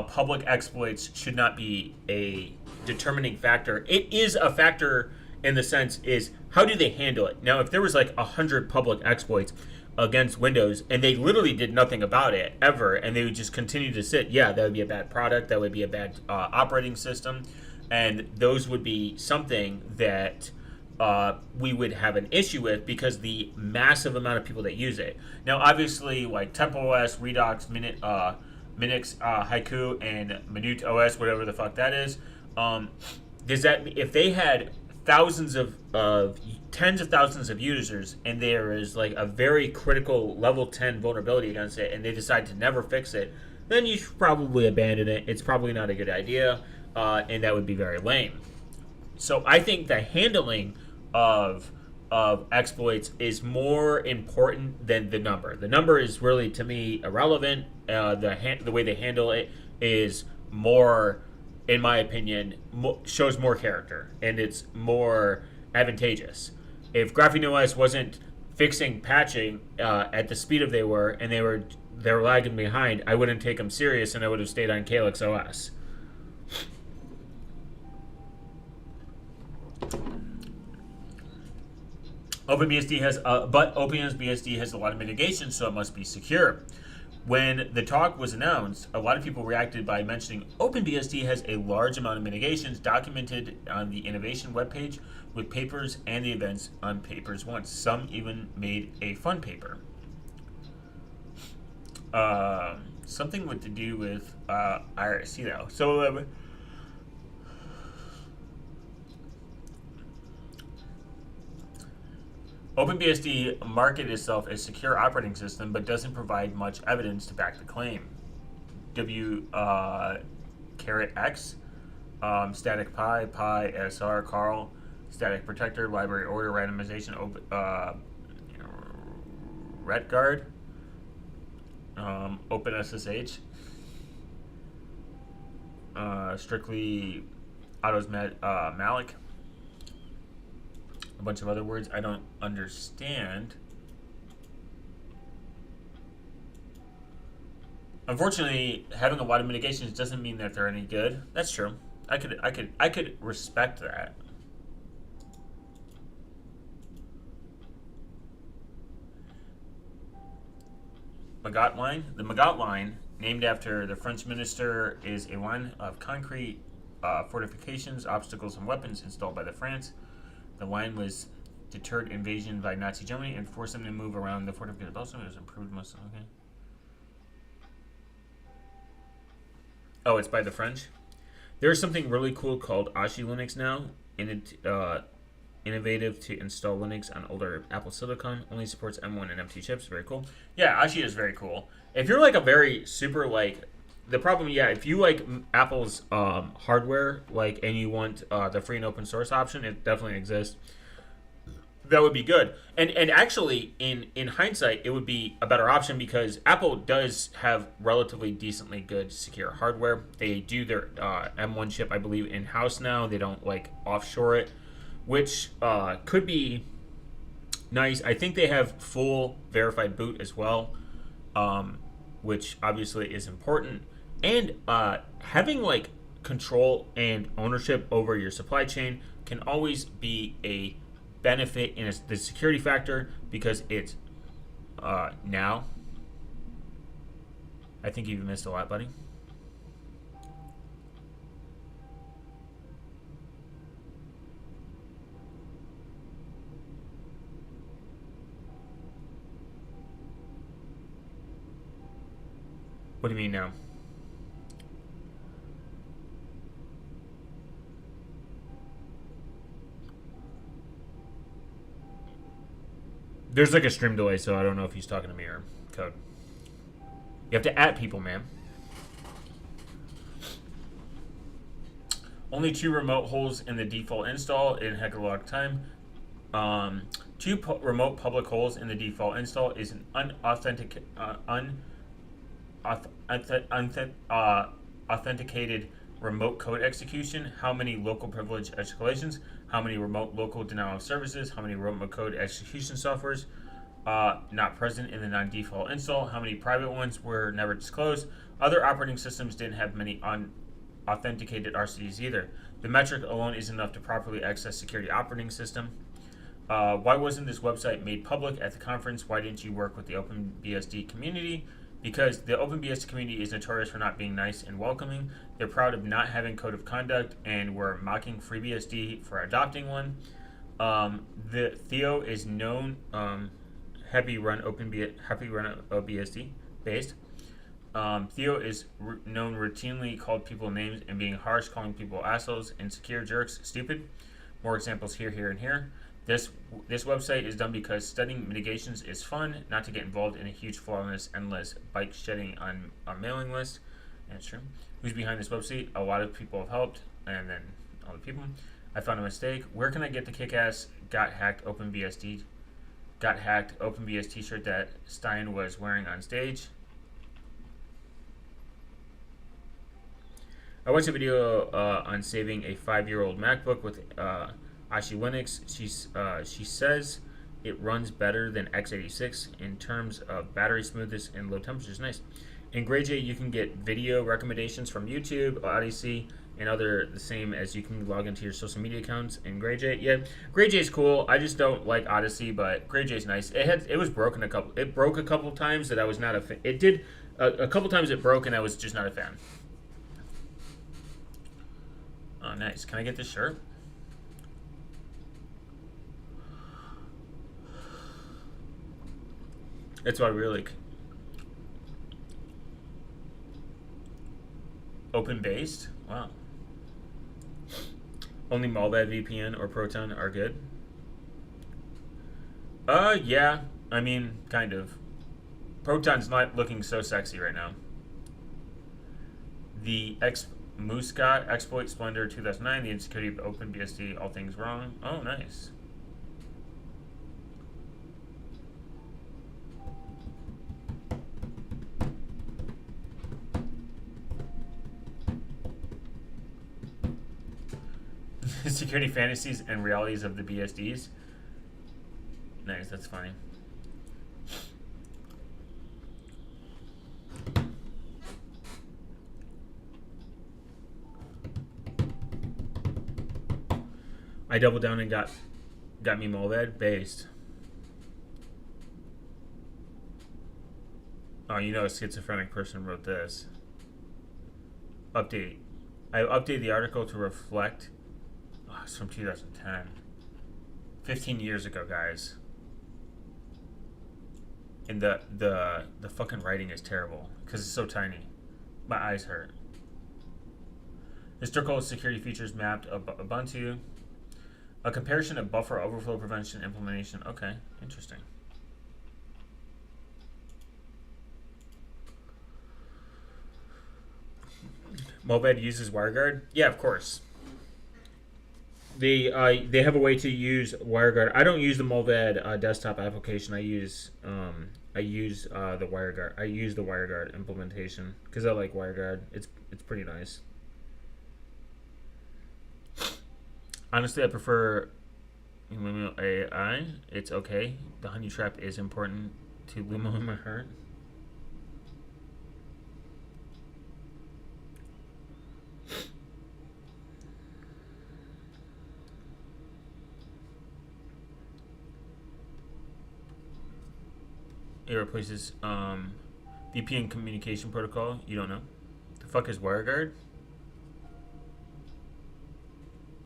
Speaker 1: public exploits should not be a determining factor. It is a factor in the sense is how do they handle it? Now, if there was like 100 public exploits against Windows and they literally did nothing about it ever and they would just continue to sit, yeah, that would be a bad product. That would be a bad operating system. And those would be something that we would have an issue with because the massive amount of people that use it. Now, obviously, like TempleOS, Redox, Minix, Haiku, and MinuteOS, whatever the fuck that is, does that if they had thousands of tens of thousands of users and there is like a very critical level 10 vulnerability against it and they decide to never fix it, then you should probably abandon it. It's probably not a good idea, and that would be very lame. So I think the handling of exploits is more important than the number. The number is really, to me, irrelevant. The way they handle it is more, in my opinion, shows more character, and it's more advantageous. If Graphene OS wasn't fixing patching at the speed of they were, and they were lagging behind, I wouldn't take them serious, and I would have stayed on Calyx OS. OpenBSD has a lot of mitigation, so it must be secure. When the talk was announced, a lot of people reacted by mentioning OpenBSD has a large amount of mitigations documented on the innovation webpage with papers and the events on papers once. Some even made a fun paper. Something with to do with IRC though. So OpenBSD marketed itself as a secure operating system, but doesn't provide much evidence to back the claim. X, static pi, SR, Carl, static protector, library order randomization, retguard, OpenSSH, strictly autos malloc. A bunch of other words I don't understand. Unfortunately, having a lot of mitigations doesn't mean that they're any good. That's true. I could respect that. Magot line. The Magot line, named after the French minister, is a line of concrete fortifications, obstacles, and weapons installed by the France. The line was deterred invasion by Nazi Germany and forced them to move around the fortifications. Also, it was improved most. Okay. Oh, it's by the French. There's something really cool called Ashi Linux now, innovative to install Linux on older Apple Silicon. Only supports M1 and M2 chips. Very cool. Yeah, Ashi is very cool. If you're like a very super like. The problem, if you like Apple's hardware, and you want the free and open source option, it definitely exists. That would be good. And actually, in hindsight, it would be a better option because Apple does have relatively decently good secure hardware. They do their M1 chip, I believe, in house now. They don't like offshore it, which could be nice. I think they have full verified boot as well, which obviously is important. And having like control and ownership over your supply chain can always be a benefit in the security factor because it's now. I think you missed a lot, buddy. What do you mean now? There's like a stream delay, so I don't know if he's talking to me or code. You have to at people, man. Only 2 remote holes in the default install in a heck of a lot of time. 2 remote public holes in the default install is an authenticated remote code execution. How many local privilege escalations? How many remote local denial of services? How many remote code execution softwares not present in the non-default install? How many private ones were never disclosed? Other operating systems didn't have many authenticated RCDs either. The metric alone isn't enough to properly access security operating system. Why wasn't this website made public at the conference? Why didn't you work with the OpenBSD community? Because the OpenBSD community is notorious for not being nice and welcoming. They're proud of not having code of conduct and were mocking FreeBSD for adopting one. The Theo is known happy run OBSD based. Theo is known routinely called people names and being harsh, calling people assholes, insecure, jerks, stupid. More examples here, here, and here. This website is done because studying mitigations is fun, not to get involved in a huge flawless, endless bike shedding on a mailing list. And it's true. Who's behind this website? A lot of people have helped, and then all the people. I found a mistake. Where can I get the kick-ass got hacked OpenBSD t-shirt that Stein was wearing on stage? I watched a video on saving a 5-year-old MacBook with Ashi Linux. She says it runs better than x86 in terms of battery smoothness and low temperatures. Nice. In GrayJ, you can get video recommendations from YouTube, Odyssey, and other the same as you can log into your social media accounts in GrayJ. Yeah, GrayJ is cool. I just don't like Odyssey, but GrayJ is nice. It was broken It broke a couple times that I was not a fan. It did a couple times it broke and I was just not a fan. Oh, nice. Can I get this shirt? That's what I really like. Open based? Wow. Only Malbad VPN or Proton are good? Yeah. I mean, kind of. Proton's not looking so sexy right now. The Muscat Exploit Splendor 2009, the insecurity of OpenBSD, all things wrong. Oh, nice. Security fantasies and realities of the BSDs. Nice, that's funny. I doubled down and got me Molvad based. Oh, you know a schizophrenic person wrote this. Update. I updated the article to reflect. Oh, it's from 2010. 15 years ago, guys. And the fucking writing is terrible because it's so tiny. My eyes hurt. Historical security features mapped Ubuntu. A comparison of buffer overflow prevention implementation. Okay, interesting. Molbad uses WireGuard? Yeah, of course. They have a way to use WireGuard. I don't use the Mulvad desktop application. I use the WireGuard. I use the WireGuard implementation because I like WireGuard. It's pretty nice. Honestly, I prefer Lumo AI. It's okay. The honey trap is important to Lumo in my heart. It replaces VPN communication protocol. You don't know. The fuck is WireGuard?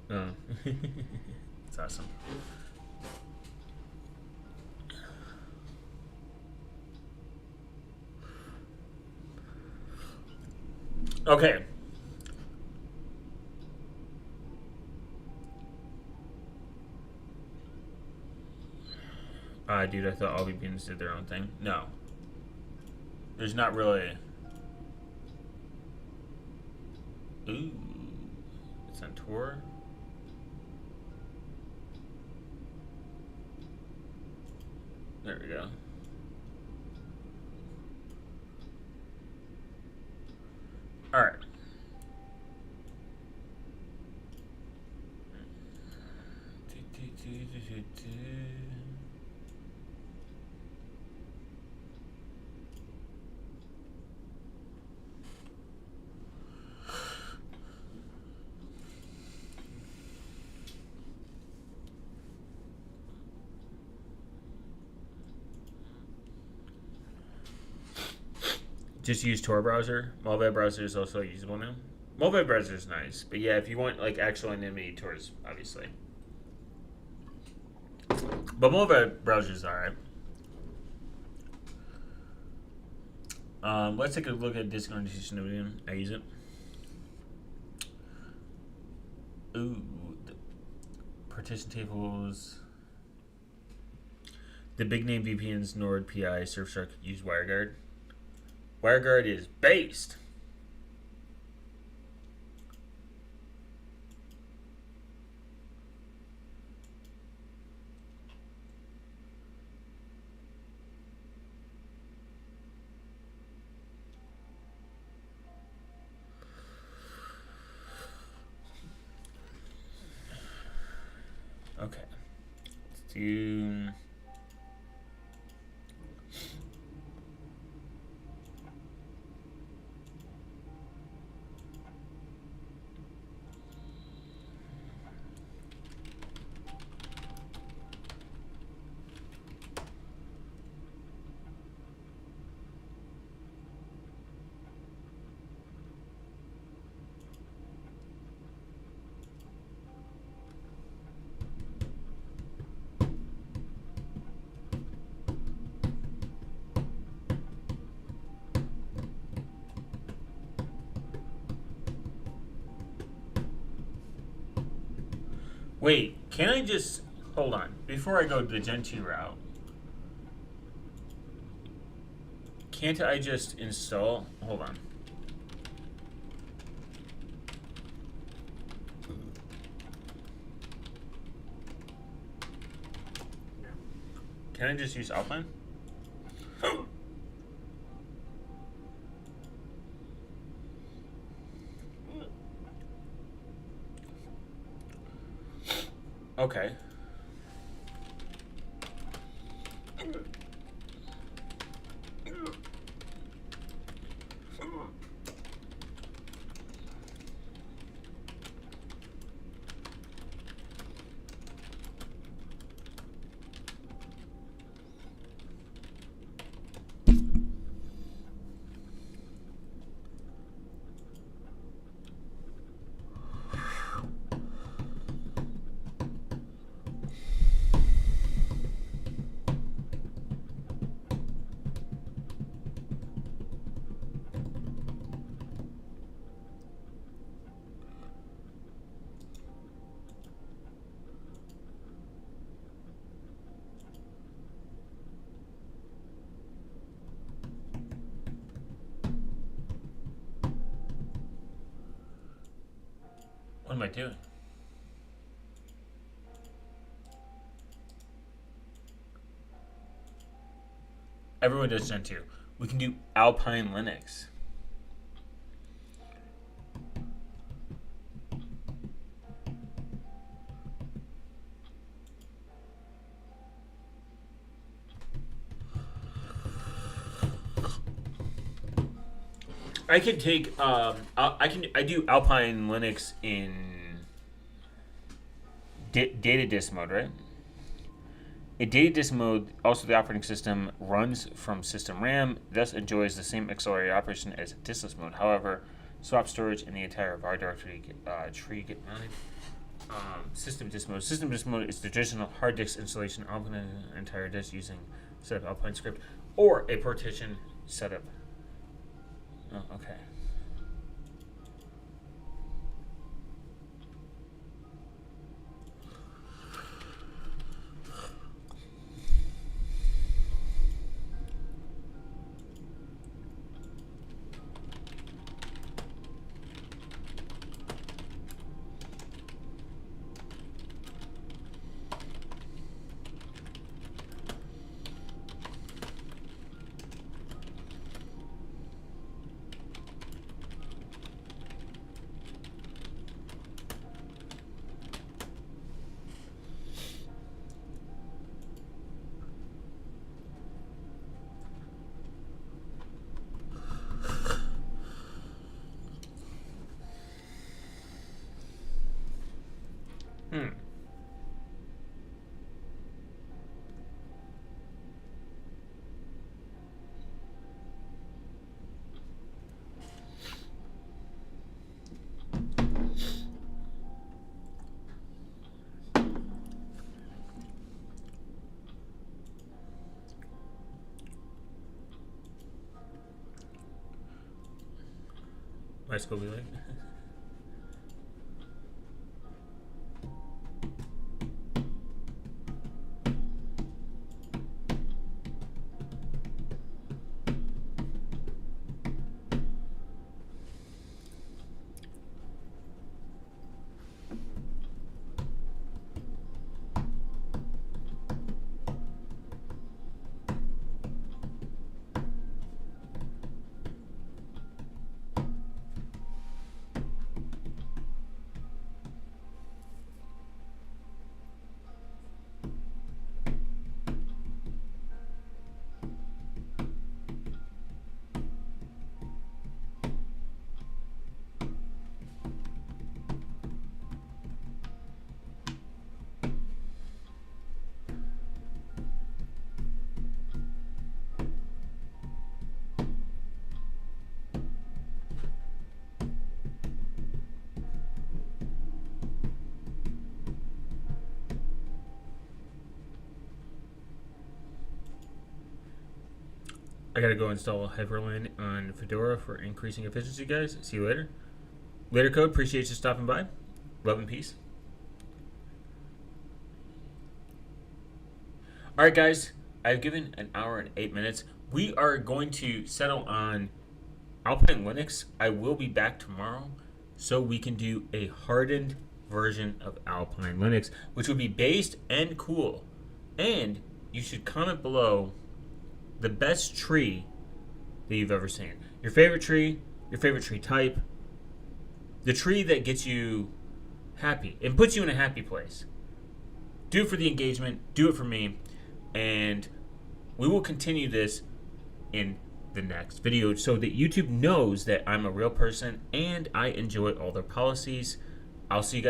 Speaker 1: Oh. It's awesome. Okay. Dude, I thought all VPNs did their own thing. No. There's not really. Ooh. It's on Tor. There we go. All right. Just use Tor browser. Mulvad browser is also usable now. Mulvad browser is nice, but yeah, if you want like actual anonymity, Tor is obviously. But Mulvad browser is alright. Let's take a look at disk organization. I use it. Ooh, the partition tables. The big name VPNs, Nord, PI, Surfshark use WireGuard. WireGuard is based. Okay. Let's do. Wait, can I just hold on before I go to the Gen 2 route? Can't I just install? Hold on. Can I just use Alpine? Okay. What am I doing? Everyone does Gentoo. We can do Alpine Linux. I could take I do Alpine Linux in data disk mode, right? In data disk mode, also the operating system runs from system RAM, thus enjoys the same accelerated operation as diskless mode. However, swap storage and the entire var directory tree get mounted. System disk mode. System disk mode is the traditional hard disk installation of an entire disk using setup Alpine script or a partition setup. Oh, okay. Hmm. My school be like. I gotta go install Hyperland on Fedora for increasing efficiency, guys. See you later. Later, Code. Appreciate you stopping by. Love and peace. All right, guys. I've given an hour and 8 minutes. We are going to settle on Alpine Linux. I will be back tomorrow so we can do a hardened version of Alpine Linux, which would be based and cool. And you should comment below the best tree that you've ever seen. Your favorite tree type, the tree that gets you happy and puts you in a happy place. Do it for the engagement, do it for me, and we will continue this in the next video so that YouTube knows that I'm a real person and I enjoy all their policies. I'll see you guys.